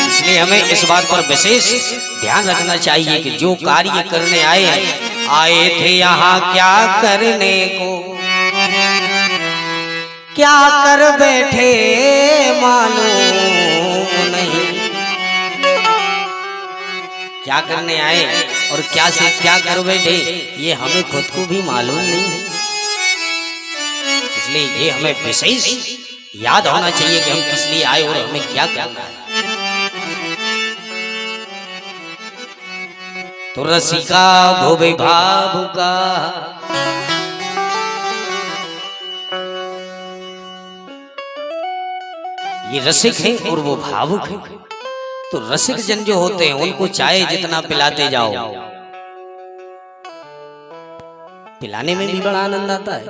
इसलिए हमें इस बात पर विशेष ध्यान रखना चाहिए कि जो कार्य करने आए थे यहाँ क्या करने को, क्या कर बैठे मालूम नहीं। क्या करने आए और क्या से क्या कर बैठे ये हमें खुद को भी मालूम नहीं है। इसलिए ये हमें विशेष याद होना चाहिए कि हम किस लिए आए और हमें क्या करना है। तो रसिका भोवे भावुका, ये रसिक है और वो भावुक है। तो रसिक जन जो होते हैं उनको चाय जितना पिलाते जाओ, पिलाने में भी बड़ा आनंद आता है।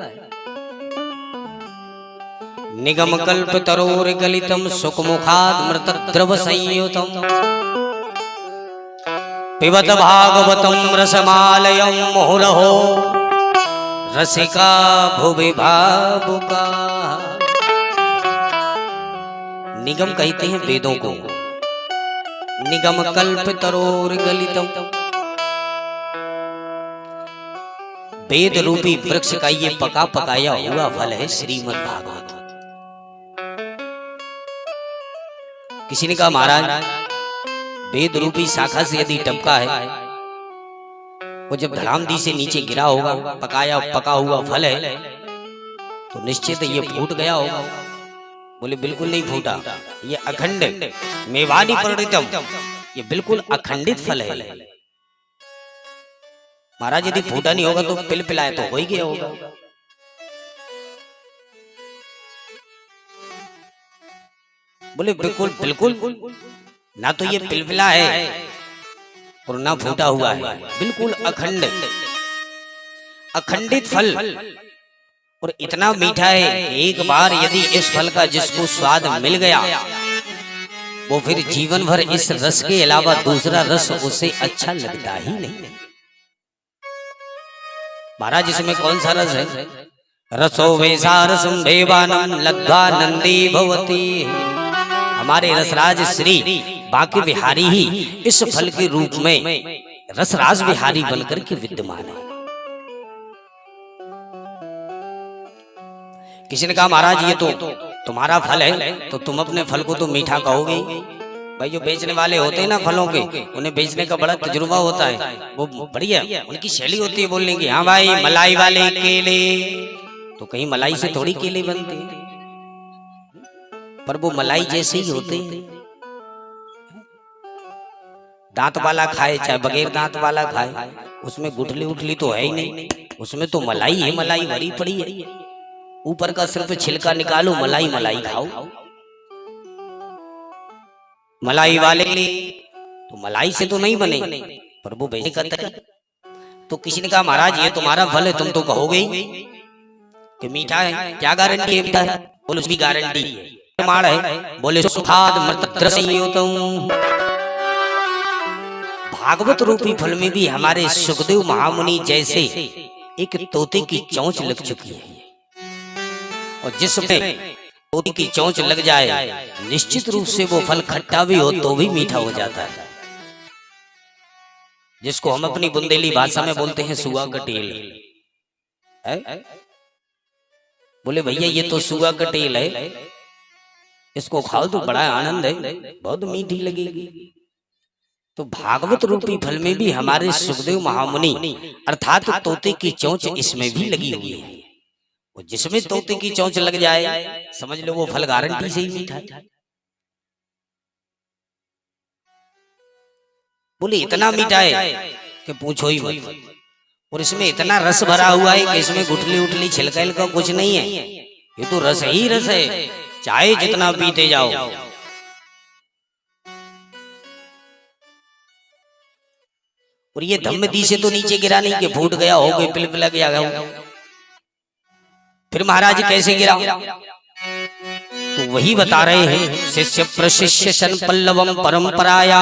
निगम कल्प तरोर गलितम सुखमुखाद मृत द्रव संयुतम पिबत भागवतम रसमालयम मुहुरहो रसिका भुवि भावुका। निगम कहते हैं वेदों को, निगम कल्प तरोर गलितम, वेद रूपी वृक्ष का ये पका पकाया हुआ फल है श्रीमद् भागवत। किसी ने कहा महाराज वेद रूपी शाखा से यदि टपका है, वो जब धड़ामदी से नीचे गिरा होगा, पका हुआ फल है, तो निश्चित ये फूट गया होगा। बोले बिल्कुल नहीं फूटा, ये अखंड मेवानी परिणितम, ये बिल्कुल अखंडित फल है। महाराज यदि फूटा नहीं होगा तो पिलपिलाए तो हो ही गया होगा। बोले बिल्कुल बिल्कुल ना तो ये पिलपिला है और ना फूटा हुआ है, बिल्कुल अखंड अखंडित फल, और इतना मीठा है कि एक बार यदि इस फल का जिसको स्वाद मिल गया वो फिर जीवन भर इस रस के अलावा दूसरा रस उसे अच्छा लगता ही नहीं। महाराज इसमें कौन सा रस है? रसो वैसा रसम भेवानम लद्धा नंदी भवती। हमारे रसराज श्री बांके बिहारी ही इस फल के रूप में रसराज बिहारी बनकर के विद्यमान है। किसी ने कहा महाराज ये तो तुम्हारा फल है, तो तुम अपने फल को तो मीठा कहोगे। भाई जो बेचने वाले होते हैं ना फलों के, उन्हें बेचने का बड़ा तजुर्बा होता है, वो बढ़िया उनकी शैली होती है बोलने की। हाँ भाई मलाई वाले केले, तो कहीं मलाई से थोड़ी केले बनते हैं, पर वो मलाई जैसे ही होते हैं। दांत वाला खाए चाहे बगैर दांत वाला खाए, उसमें गुठली उठली तो है ही नहीं, उसमें तो मलाई है, मलाई भरी पड़ी है। ऊपर का सिर्फ छिलका निकालो, मलाई मलाई खाओ। मलाई वाले तो मलाई से तो नहीं बने, पर वो बेचने का तरीका। तो किसी ने कहा महाराज ये तुम्हारा फल है, तुम तो कहोगे ही कि मीठा है, क्या गारंटी है मीठा है? बोले उसकी गारंटी है। बोले सुखाद मृत संयुतम। भागवत रूपी फल में भी हमारे सुखदेव महामुनि जैसे एक तोते की चोंच लग चुकी है, और जिसमें तोते की चोंच लग जाए निश्चित रूप से वो फल खट्टा भी हो तो भी मीठा हो जाता है। जिसको हम अपनी बुंदेली भाषा में बोलते हैं सुआ का टेल है। बोले भैया ये तो सुआ का टेल है, इसको खाओ तो बड़ा आनंद है, बहुत मीठी लगेगी। तो भागवत रूपी फल में भी हमारे सुखदेव महामुनि अर्थात तोते की चोंच इसमें भी लगी हुई है। वो जिसमें तोते की चोंच लग जाए समझ लो वो फल गारंटी से ही मीठा है। बोले इतना मीठा है कि पूछो ही मत, और इसमें इतना रस भरा हुआ है कि इसमें गुठली उठली छिलका का कुछ नहीं है, ये तो रस ही रस है, चाहे जितना पीते जाओ। और ये धम्मदी से तो नीचे गिरा नहीं कि फूट गया हो गया पिलपिला गया। फिर महाराज कैसे गिरा, तो वही बता रहे हैं। शिष्य प्रशिष्य शन पल्लवम परंपराया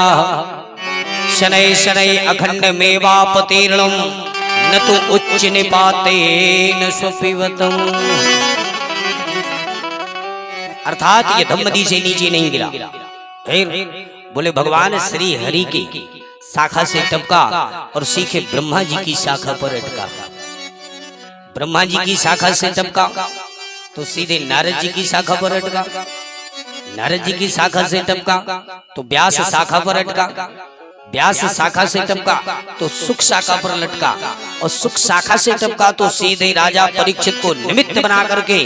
शनै शनै अखंड मेवापतीर्णम न तो उच्च निपाते न स्वपिवतम। अर्थात ये धम्मदी से नीचे नहीं गिरा। फिर बोले भगवान श्री हरि की शाखा से टपका और सीखे ब्रह्मा जी की शाखा पर अटका। ब्रह्मा जी की शाखा से टपका तो सीधे नारद जी की शाखा पर अटका। नारद जी की शाखा से टपका तो व्यास शाखा पर अटका। व्यास शाखा से टपका तो सुख शाखा पर लटका, और सुख शाखा से टपका तो सीधे राजा परीक्षित को निमित्त बना करके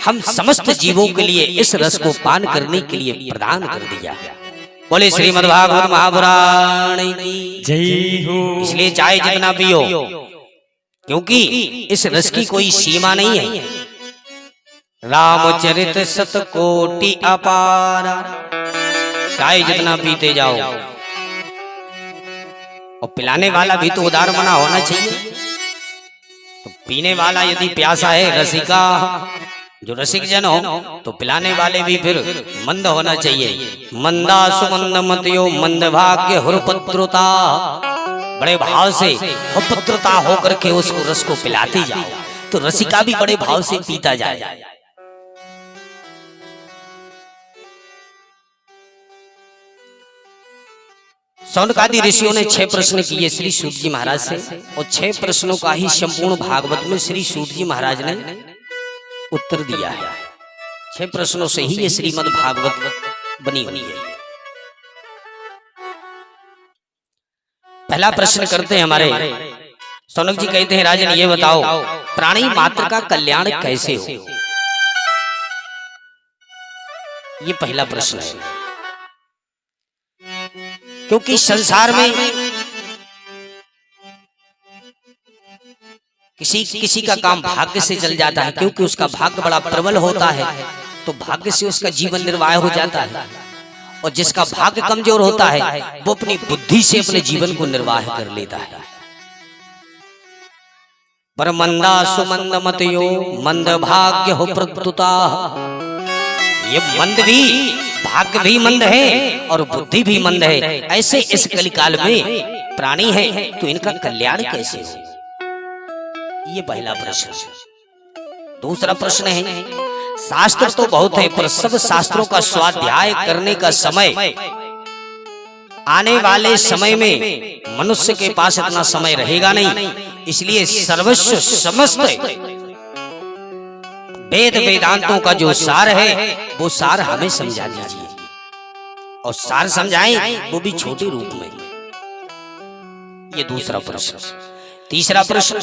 हम समस्त जीवों के लिए इस रस को पान करने के लिए प्रदान कर दिया। बोले श्रीमद् भागवत महापुराण की
जय हो।
इसलिए चाहे जितना पियो, क्योंकि इस रस की कोई सीमा नहीं है। रामचरित शतकोटि अपार, चाहे जितना पीते जाओ। और पिलाने वाला भी तो उदार मना होना चाहिए। तो पीने वाला यदि प्यासा है रसिका, जो रसिक जन हो, तो पिलाने वाले भी फिर मंद होना चाहिए। मंदा सुमंद मतियो मंद भाग्य हुरपत्रुता, बड़े भाव से हुरपत्रुता होकर के उसको रस को पिलाते जाओ, तो रसिका भी बड़े भाव से पीता जाए। सौनकादि ऋषियों ने 6 प्रश्न किए श्री सूत जी महाराज से, और 6 प्रश्नों का ही संपूर्ण भागवत में श्री सूत जी महाराज ने उत्तर दिया है। 6 प्रश्नों से ही ये श्रीमद् भागवत बनी हुई है। पहला प्रश्न करते हैं हमारे सौनक जी, कहते हैं राजन ये बताओ प्राणी मात्र का कल्याण कैसे हो। ये पहला प्रश्न है, क्योंकि संसार में किसी का काम भाग्य से चल जाता है, क्योंकि उसका भाग्य बड़ा प्रबल होता है, तो भाग्य से उसका जीवन निर्वाह हो जाता है। और जिसका भाग्य कमजोर होता है वो अपनी बुद्धि से अपने जीवन को निर्वाह कर लेता है। पर मंदा सुमंद मतयो मंद भाग्य हो प्रत्युता, ये मंद भी भाग्य भी मंद है और बुद्धि भी मंद है। ऐसे इस कलिकाल में प्राणी है, तो इनका कल्याण कैसे हो। ये पहला प्रश्न। दूसरा प्रश्न है, शास्त्र तो बहुत है, पर सब शास्त्रों का स्वाध्याय करने का समय आने वाले समय में मनुष्य के पास इतना समय रहेगा नहीं, इसलिए सर्वस्व समस्त वेद वेदांतों का जो सार है वो सार हमें समझा दीजिए, और सार समझाएं वो भी छोटे रूप में। ये दूसरा प्रश्न। तीसरा प्रश्न,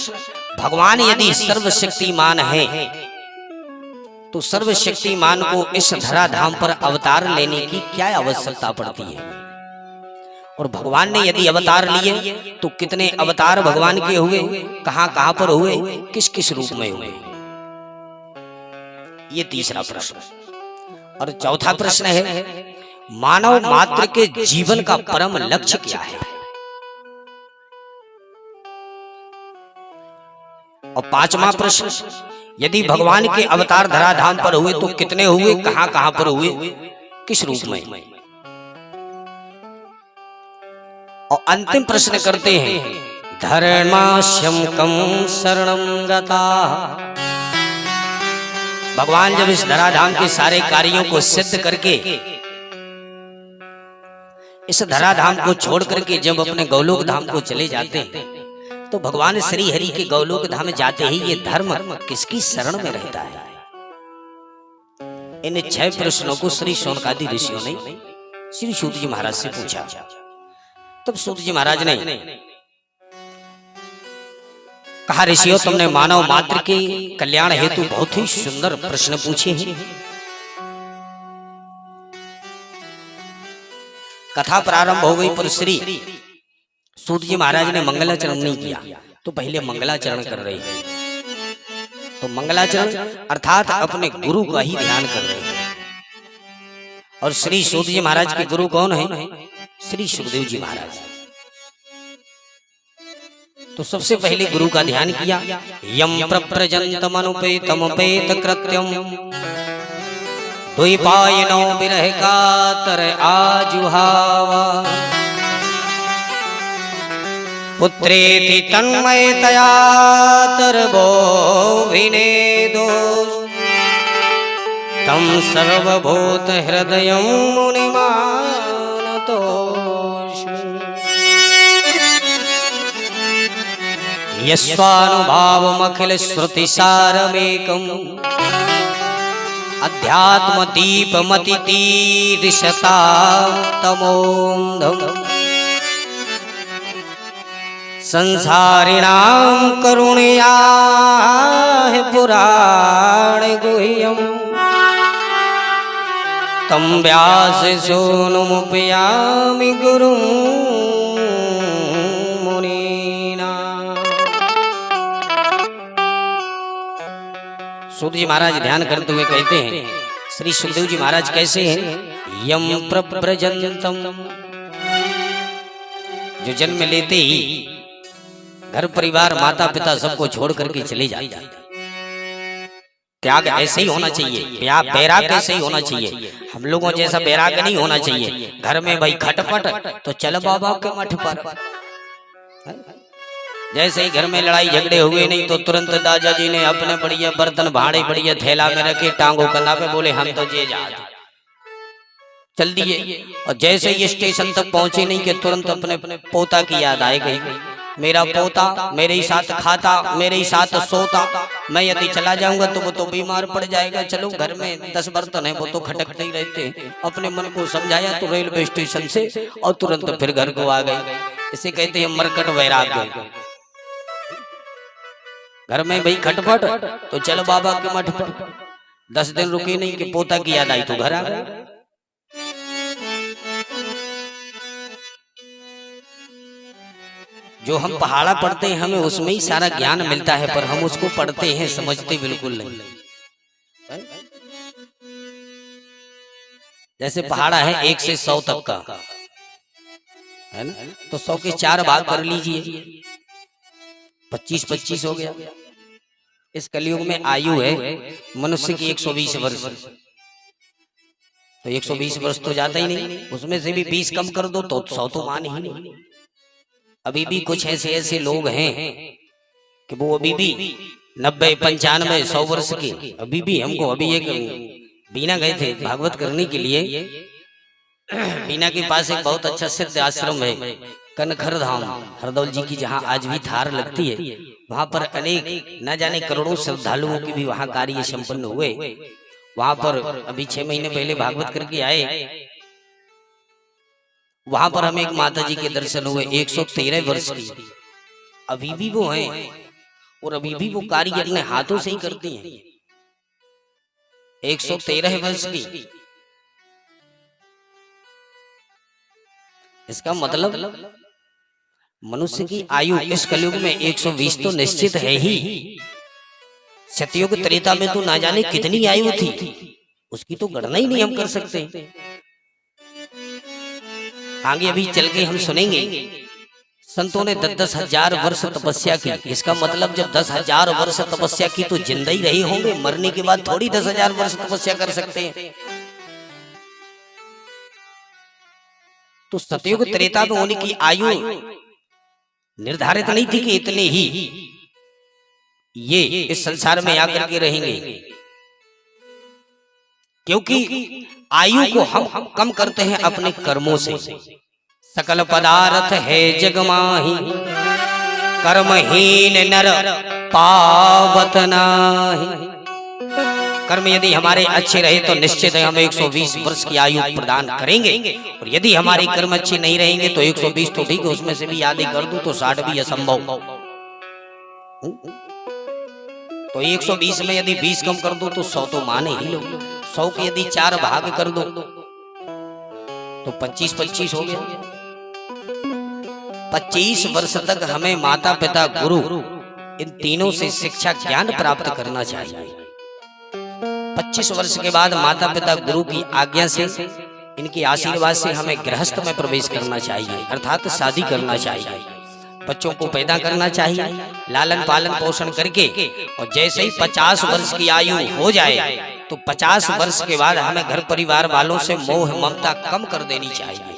भगवान यदि सर्वशक्तिमान है तो सर्वशक्तिमान को इस धराधाम पर अवतार लेने की क्या आवश्यकता पड़ती है। और भगवान ने यदि अवतार लिए तो कितने अवतार भगवान के हुए, कहां कहां पर हुए, किस किस रूप में हुए। ये तीसरा प्रश्न। और चौथा प्रश्न है, मानव मात्र के जीवन का परम लक्ष्य क्या है। और पांचवा प्रश्न, यदि भगवान के अवतार धराधाम पर हुए तो कितने हुए, कहां कहां पर हुए, किस रूप में। और अंतिम प्रश्न करते हैं, धर्माश्यम कम शरणं गता। भगवान जब इस धराधाम के सारे कार्यों को सिद्ध करके इस धराधाम को छोड़ करके जब अपने गौलोक धाम को चले जाते हैं तो भगवान श्री हरि के गौलोक धाम जाते ही ये धर्म किसकी शरण में रहता है? इन 6 प्रश्नों को श्री शौनकादि ऋषियों ने श्री सूत जी महाराज से पूछा। तब सूत जी महाराज ने कहा, ऋषियों तुमने मानव मात्र के कल्याण हेतु बहुत ही सुंदर प्रश्न पूछे हैं। कथा प्रारंभ हो गई पर श्री सूत जी महाराज ने मंगलाचरण नहीं किया, तो पहले मंगलाचरण कर रहे हैं। तो मंगलाचरण अर्थात अपने गुरु का ही ध्यान कर रहे हैं। और श्री सूत जी महाराज के गुरु कौन है? श्री सुखदेव जी महाराज। तो सबसे पहले गुरु का ध्यान किया। यम प्रप्रजन्तमनुपेतमुपेत कृत्यम द्वैपायनो विरह कातर आजुहावा पुत्रेति तन्मयतया तरबो विनेदो तम सर्वभूत हृदयं मुनिमानतोऽस्मि यस्वानुभावमखिल श्रुतिसारमेकम् अध्यात्म दीपमतितीर्षता तमोन्धम् संसारिणां करुणयाः पुराण गुह्यम् तं व्यास सोनुमुपयामि गुरुं मुनीना। सूत जी महाराज ध्यान करते हुए कहते हैं, श्री सुखदेव जी महाराज कैसे हैं? यम प्रव्रजंतम, जो जन्म लेते ही घर परिवार माता पिता सबको छोड़ करके चले जाते हैं। त्याग ऐसे ही होना चाहिए, बैराग ऐसे ही होना चाहिए। हम लोगों जैसा बैराग नहीं होना चाहिए। घर में भाई खटपट तो चल बाबा के मठ पर। जैसे ही घर में लड़ाई झगड़े हुए नहीं तो तुरंत दादाजी ने अपने बढ़िया बर्तन भाड़े बढ़िया थैला में रखे, टांगों कला पे बोले हम तो जे जा चल दिए। और जैसे ही स्टेशन तक पहुंचे नहीं कि तुरंत अपने पोता की याद आए गई। मेरा पोता मेरे ही साथ खाता, मेरे ही साथ सोता, मैं यदि चला जाऊंगा तो वो तो बीमार पड़ जाएगा। चलो घर में 10 बर्तन है वो तो खटकते ही रहते। अपने मन को समझाया तो रेलवे स्टेशन से और तुरंत फिर घर को आ गए। इसे कहते हैं मरकट वैराग्य। घर में भाई खटपट तो चलो बाबा के मठ पर। 10 दिन रुके नहीं कि पोता की याद आई तो घर आ गए। जो हम पहाड़ा पढ़ते हैं हमें उसमें ही सारा ज्ञान मिलता है, पर हम उसको पढ़ते हैं समझते बिल्कुल नहीं। जैसे पहाड़ा है 1 से 100 तक का है ना, तो 100 के 4 भाग कर लीजिए, 25-25 हो गया। इस कलयुग में आयु है मनुष्य की 120 वर्ष, तो 120 वर्ष तो जाता ही नहीं। उसमें से भी 20 कम कर दो तो 100 तो मान ही नहीं। अभी भी कुछ ऐसे लोग हैं कि वो अभी भी 90, 95, 100 वर्ष के अभी भी। हमको अभी एक बीना गए थे भागवत करने के लिए। बीना के पास एक बहुत अच्छा सिद्ध आश्रम है कनखर धाम हरदौल जी की, जहाँ आज भी थार लगती है। वहां पर अनेक न जाने करोड़ों श्रद्धालुओं के भी वहां कार्य संपन्न हुए। वहां पर अभी 6 महीने पहले भागवत करके आए। वहां पर हमें एक माता जी के दर्शन हुए, 113 वर्ष की। अभी भी वो हैं और अभी भी वो कार्य अपने हाथों से ही करती हैं। 113 वर्ष की। इसका मतलब मनुष्य की आयु इस कलयुग में 120 तो निश्चित है ही। सतयुग त्रेता में तो ना जाने कितनी आयु थी, उसकी तो गणना ही नहीं हम कर सकते। आगे अभी चल के हम सुनेंगे संतों ने 10-10 हजार वर्ष तपस्या की। इसका मतलब जब 10,000 वर्ष तपस्या की तो जिंदा ही रहे होंगे, मरने के बाद थोड़ी 10,000 वर्ष तपस्या कर सकते हैं। तो सतयुग त्रेता में होने की आयु निर्धारित नहीं थी कि इतने ही ये इस संसार में आकर के रहेंगे, क्योंकि आयु को हम कम करते हैं अपने कर्मों से। सकल पदार्थ है जग माही, कर्महीन नर पावत नाही। कर्म यदि हमारे अच्छे रहे तो निश्चित है हम 120 वर्ष की आयु प्रदान करेंगे, और यदि हमारे कर्म अच्छे नहीं रहेंगे तो 120 तो ठीक है, उसमें से भी आधी कर दूं तो 60 भी असंभव। तो 120 में यदि 20 कम कर दो तो 100 तो माने ही लो। 100 के यदि 4 भाग कर दो तो 25-25 हो गया। 25 वर्ष तक हमें माता पिता गुरु इन तीनों से शिक्षा ज्ञान प्राप्त करना चाहिए। 25 वर्ष के बाद माता पिता गुरु की आज्ञा से, इनके आशीर्वाद से हमें गृहस्थ में प्रवेश करना चाहिए, अर्थात शादी करना चाहिए, बच्चों को पैदा करना चाहिए, लालन पालन पोषण करके। और जैसे ही 50 वर्ष की आयु हो जाए तो 50 वर्ष के बाद हमें घर परिवार वालों से मोह ममता कम कर देनी चाहिए,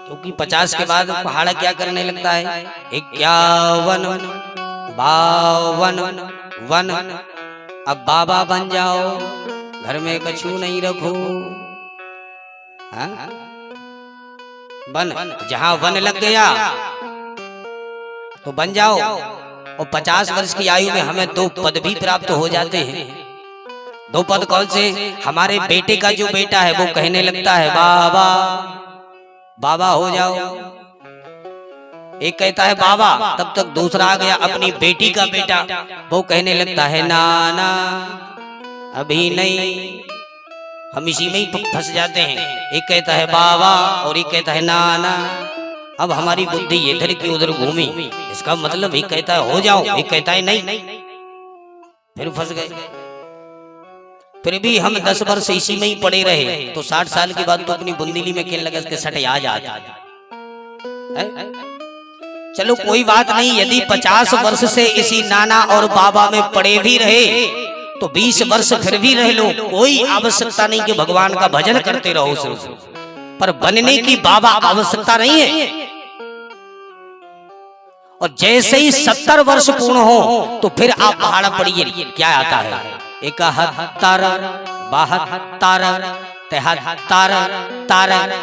क्योंकि 50 के बाद पहाड़ क्या करने लगता है, 51 52 वन। अब बाबा बन जाओ, घर में कछु नहीं रखो, हाँ? वन, जहां वन लग गया तो बन जाओ। और 50 वर्ष की आयु में हमें 2 पद भी प्राप्त हो जाते हैं। 2 पद कौन से? हमारे बेटे का जो बेटा है वो कहने लगता है बाबा बाबा हो जाओ, एक कहता है बाबा, तब तक दूसरा आ गया अपनी बेटी का बेटा, वो कहने लगता है नाना अभी नहीं। हम इसी में ही फंस जाते हैं, एक कहता है बाबा और एक कहता है नाना। अब हमारी बुद्धि इधर की उधर घूमी, इसका मतलब एक कहता है हो जाओ, एक कहता है नहीं, फिर फंस गए। फिर भी हम 10 वर्ष इसी में ही पड़े रहे तो 60 साल के बाद तो अपनी बुंदीली में खेल लगा के सटे आ जाता। चलो कोई बात नहीं, यदि 50 वर्ष से इसी नाना और बाबा में पड़े भी रहे तो 20 वर्ष फिर भी रह लो, कोई आवश्यकता नहीं कि भगवान का भजन करते रहो सिर्फ, पर बनने की बाबा आवश्यकता नहीं है। और जैसे ही 70 वर्ष पूर्ण हो तो फिर आप पहाड़ पड़िए, क्या आता है 71 72 73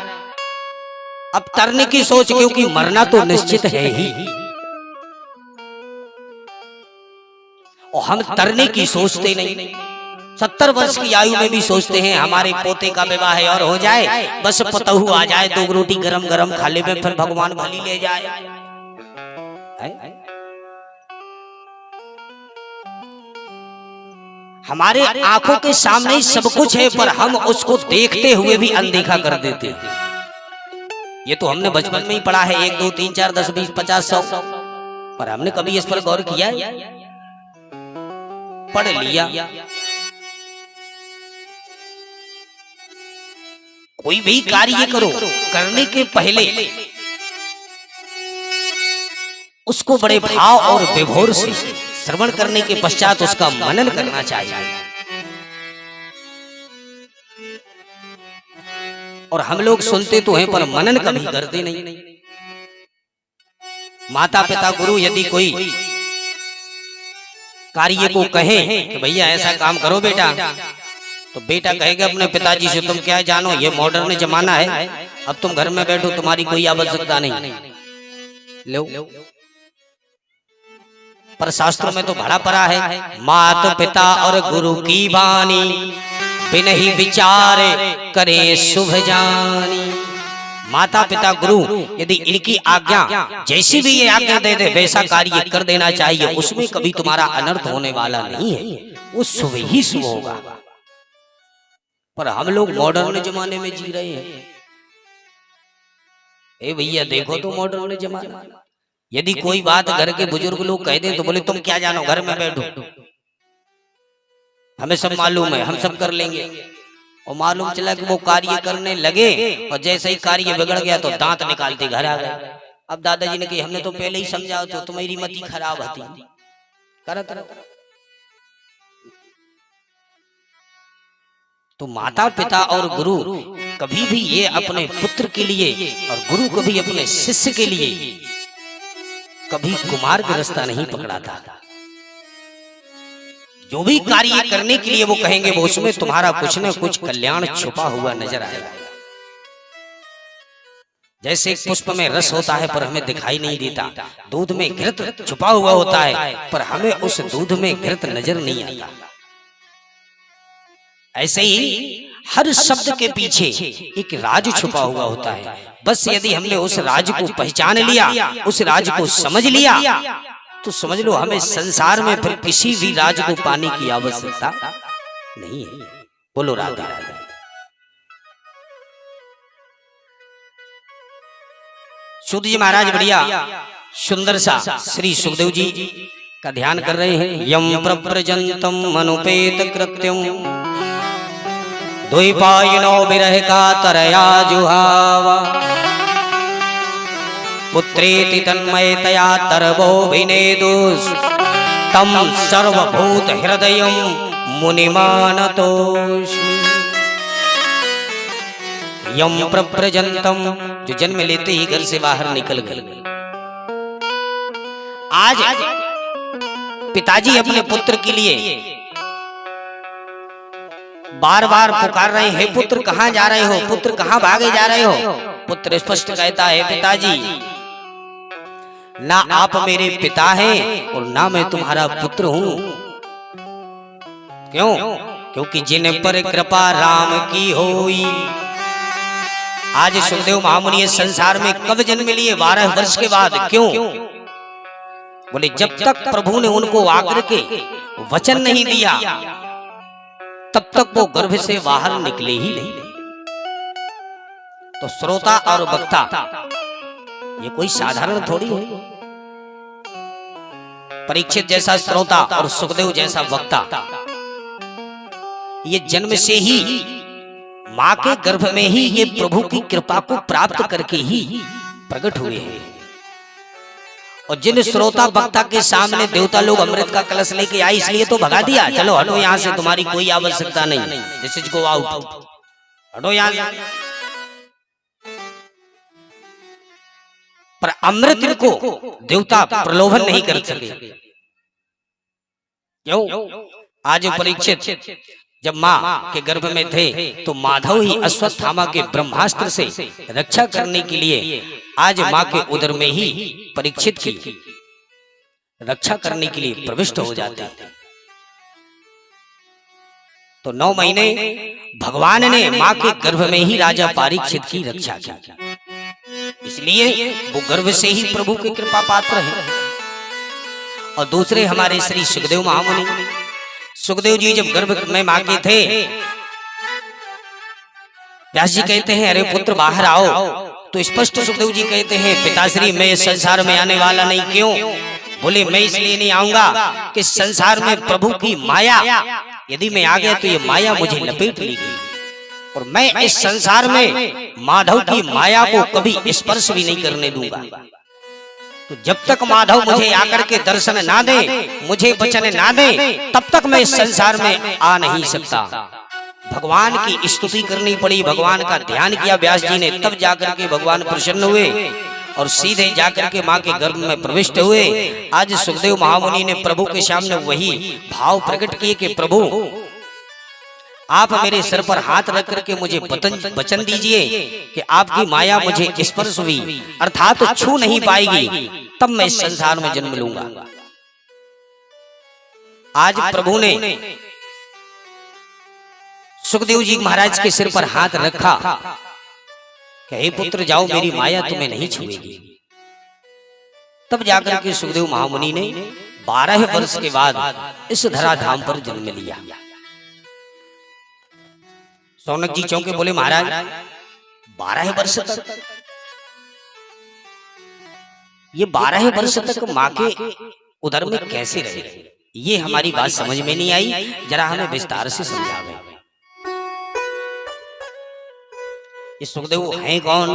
अब तरने की सोच, क्योंकि मरना तो निश्चित है ही, और हम तरने की सोचते नहीं। 70 वर्ष की आयु में भी सोचते हैं हमारे पोते का विवाह है और हो जाए, बस पतहू आ जाए, 2 रोटी गरम गरम खा ले में फिर भगवान भली ले जाए। हमारे आंखों के सामने ही सब कुछ है, पर हम उसको देखते हुए भी अनदेखा कर देते हैं। ये तो हमने बचपन में ही पढ़ा है, 1 2 3 4 10 20 50 100, पर हमने कभी इस पर गौर किया है? पढ़ लिया। कोई भी कार्य करो, करने के पहले उसको बड़े भाव और विभोर से श्रवण करने के पश्चात उसका मनन करना चाहिए। और हम लोग सुनते तो हैं पर मनन कभी करते नहीं। माता पिता गुरु यदि कोई कार्य को कहे कि भैया ऐसा काम करो बेटा, तो बेटा कहेगा अपने पिताजी से तुम क्या जानो, ये मॉडर्न जमाना है, अब तुम घर में बैठो, तुम्हारी कोई आवश्यकता नहीं। लो, पर शास्त्रों में तो भरा पड़ा है, माता पिता और गुरु की वाणी बिन ही विचार करे शुभ जानी। माता पिता गुरु यदि इनकी आज्ञा, जैसी भी ये आज्ञा दे दे वैसा कार्य कर देना चाहिए, उसमें कभी तुम्हारा अनर्थ होने वाला नहीं है, वो शुभ ही शुभ होगा। पर हम लोग मॉडर्न जमाने में जी रहे हैं। ए भैया देखो तो मॉडर्न जमाना, यदि कोई बात घर के बुजुर्ग लोग कह दें तो बोले तुम क्या जानो, घर में बैठो, हमें सब मालूम है, हम सब कर लेंगे। और मालूम चला कि वो कार्य करने लगे और जैसे ही कार्य बिगड़ गया तो दांत निकालते घर आ गए। अब दादाजी ने कही हमने तो पहले ही समझा, तो तुम्हारी मति खराब होती करत। तो माता पिता और गुरु कभी भी ये अपने पुत्र के लिए और गुरु कभी अपने शिष्य के लिए कभी कुमार्ग रास्ता नहीं पकड़ा था। जो भी कार्य करने के लिए वो कहेंगे वो उसमें तुम्हारा कुछ न कुछ कल्याण छुपा हुआ नजर आएगा। जैसे एक पुष्प में रस होता है पर हमें दिखाई नहीं देता, दूध में घृत छुपा हुआ होता है पर हमें उस दूध में घृत नजर नहीं आता। ऐसे ही हर शब्द के पीछे एक राज छुपा हुआ होता है। बस यदि हमने उस राज को पहचान लिया, उस राज को समझ लिया, तो समझ लो हमें संसार में फिर किसी भी राज को पाने की आवश्यकता नहीं है। बोलो राधे राधे। सूत जी महाराज बढ़िया सुंदर सा श्री सुखदेव जी का ध्यान कर रहे हैं। यम प्रव्रजंतम मनुपेत कृत्यम द्वैपायनो विरह का तरया जुहावा पुत्रेति तन्मयतया तरवोभिनेदुस् तम सर्वभूत हृदयं मुनिमानतोस्मि। यम प्रव्रजंतम, जो जन्म लेते ही घर से बाहर निकल गए। आज पिताजी अपने पुत्र के लिए बार बार पुकार रहे हैं, हे पुत्र कहाँ जा रहे हो, पुत्र कहाँ भागे जा रहे हो। पुत्र स्पष्ट कहता है, पिताजी ना आप मेरे पिता हैं और ना मैं तुम्हारा पुत्र हूं। क्यों? क्योंकि जिन पर कृपा राम की होई। आज सुखदेव महामुनि इस संसार में कब जन्म लिए? 12 वर्ष के बाद। क्यों? बोले जब तक प्रभु ने उनको आकर के वचन नहीं दिया तब तक वो गर्भ से बाहर निकले ही नहीं। तो श्रोता और वक्ता ये कोई साधारण थोड़ी है। परीक्षित जैसा श्रोता और सुखदेव जैसा वक्ता ये जन्म से ही मां के गर्भ में ही ये प्रभु की कृपा को प्राप्त करके ही प्रकट हुए हैं। और जिन श्रोता वक्ता के सामने देवता लोग अमृत का कलश लेके आए इसलिए तो भगा दिया, चलो हटो यहां से, तुम्हारी कोई आवश्यकता नहीं, दिस इज गो आउट, हटो यहां से। पर अमृत को देवता प्रलोभन नहीं कर सके। क्यों? आज परीक्षित जब मां के गर्भ में थे तो माधव ही अश्वत्थामा के ब्रह्मास्त्र से रक्षा करने के लिए आज मां के उदर में ही परीक्षित की रक्षा करने के लिए प्रविष्ट हो जाते हैं। तो 9 महीने भगवान ने मां के गर्भ में ही राजा परीक्षित की रक्षा की, इसलिए वो गर्भ से ही प्रभु की कृपा पात्र है। और दूसरे हमारे श्री सुखदेव महामुनि, सुखदेव जी जब गर्भ में मां के थे, व्यास जी कहते हैं अरे पुत्र बाहर आओ, तो स्पष्ट सुखदेव जी कहते हैं पिताश्री मैं इस संसार में आने वाला नहीं। क्यों? बोले मैं इसलिए नहीं आऊंगा कि संसार में प्रभु की माया, यदि मैं आ गया तो ये माया मुझे लपेट ली गई और मैं इस संसार में माधव की माया को कभी स्पर्श भी नहीं करने दूंगा। तो जब तक माधव मुझे आकर के दर्शन ना दे, मुझे वचन ना दे, तब तक मैं इस संसार में आ नहीं सकता। भगवान की स्तुति करनी पड़ी, भगवान का ध्यान किया व्यास जी ने, तब जाकर के भगवान प्रसन्न हुए और सीधे जाकर के मां के गर्भ में प्रविष्ट हुए। आज सुखदेव महामुनि ने प्रभु के सामने वही भाव प्रकट किए कि प्रभु आप मेरे सिर पर हाथ रख करके मुझे वचन दीजिए कि आपकी माया मुझे स्पर्श हुई अर्थात छू नहीं पाएगी, तब मैं इस संसार में जन्म लूंगा। आज प्रभु ने सुखदेव जी महाराज के सिर पर हाथ रखा कि हे पुत्र जाओ, मेरी माया तुम्हें नहीं छुएगी। तब जाकर के सुखदेव महामुनि ने 12 वर्ष के बाद इस धराधाम पर जन्म लिया। सौनक जी चौंके, बोले महाराज 12 वर्ष तक, ये 12 वर्ष तक मां के उदर में कैसे रहे? ये हमारी बात समझ में नहीं आई, जरा हमें विस्तार से समझावे। ये सुखदेव हैं कौन?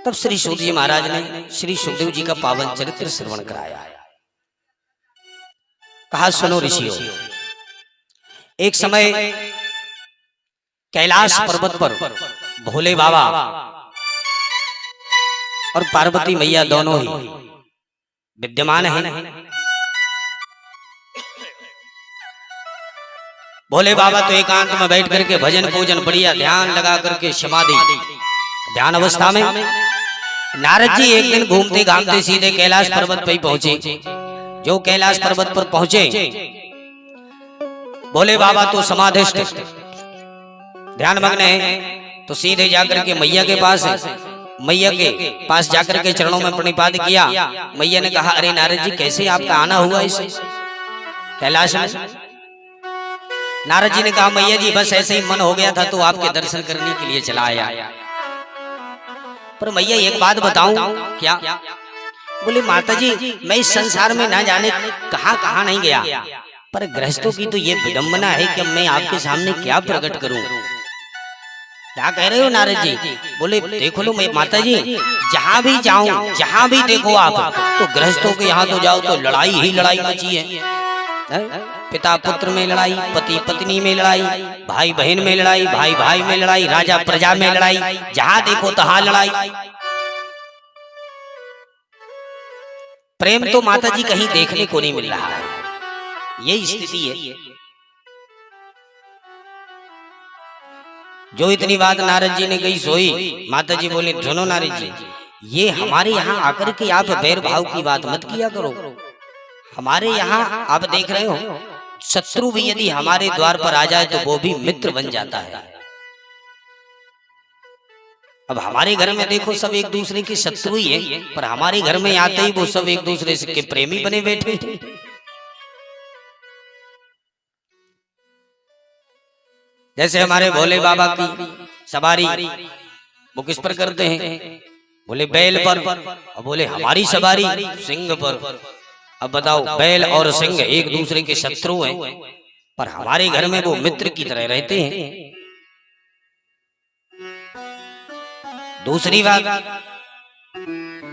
तब श्री सूत जी महाराज ने श्री सुखदेव जी का पावन चरित्र श्रवण कराया। कहा सुनो ऋषियों, एक समय कैलाश पर्वत पर भोले बाबा और पार्वती मैया दोनों ही विद्यमान हैं। भोले बाबा तो एकांत में बैठ करके भजन पूजन बढ़िया ध्यान लगा करके समाधि ध्यान अवस्था में। नारद जी एक दिन घूमते घामते सीधे कैलाश पर्वत पर ही पहुंचे। जो कैलाश पर्वत पर पहुंचे, भोले बाबा तो समाधिस्थ ध्यान मग्न है, तो सीधे जाकर के मैया के पास मैया के पास जाकर के चरणों में प्रणिपात किया। मैया ने कहा, अरे नारद जी कैसे आपका आना हुआ इस कैलाश में? नारद जी ने कहा, मैया जी बस ऐसे ही मन हो गया था तो आपके दर्शन करने के लिए चला आया। पर मैया एक बात बताऊं क्या? बोले माता जी मैं इस संसार में ना जाने कहां कहां नहीं गया, पर गृहस्थों की तो ये विडंबना है कि मैं आपके सामने क्या प्रकट करूं। क्या कह रहे हो नारद जी? बोले देखो लो मैं माता जी जहां भी जाऊं जहां भी देखो आप तो गृहस्थों के यहाँ तो जाओ तो लड़ाई ही लड़ाई मची है। पिता पुत्र में लड़ाई, पति पत्नी में लड़ाई, भाई बहन में लड़ाई, भाई भाई में लड़ाई, राजा प्रजा में लड़ाई, जहां देखो तहां लड़ाई। प्रेम तो माता जी कहीं देखने को नहीं मिल रहा है, यही स्थिति है। जो इतनी बात नारद जी ने कही सोई। माता जी बोले सुनो नारद जी, ये हमारे यहाँ आकर के आप बैर भाव की बात मत किया करो। हमारे यहाँ आप देख रहे हो शत्रु भी यदि हमारे द्वार पर आ जाए तो वो भी मित्र बन जाता है। अब हमारे घर में देखो सब एक दूसरे के शत्रु ही है, पर हमारे घर में आते ही वो सब एक दूसरे के प्रेमी बने बैठे। जैसे हमारे भोले बाबा की सवारी वो किस पर करते हैं? बोले बैल पर। और बोले हमारी सवारी सिंह पर। अब बताओ बैल और सिंह एक दूसरे के शत्रु हैं, पर हमारे घर में वो मित्र की तरह रहते हैं। दूसरी बात,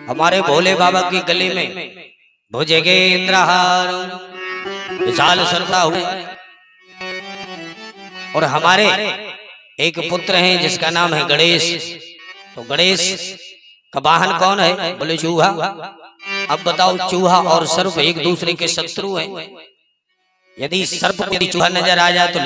हमारे भोले बाबा के गले में भुजगेंद्रहार विशाल सरता हुए, और हमारे एक पुत्र हैं जिसका नाम है गणेश। तो गणेश का वाहन कौन है? बोले चूहा। अब बताओ चूहा और सर्प एक दूसरे के शत्रु हैं। यदि सर्प को यदि चूहा नजर आ जाए तो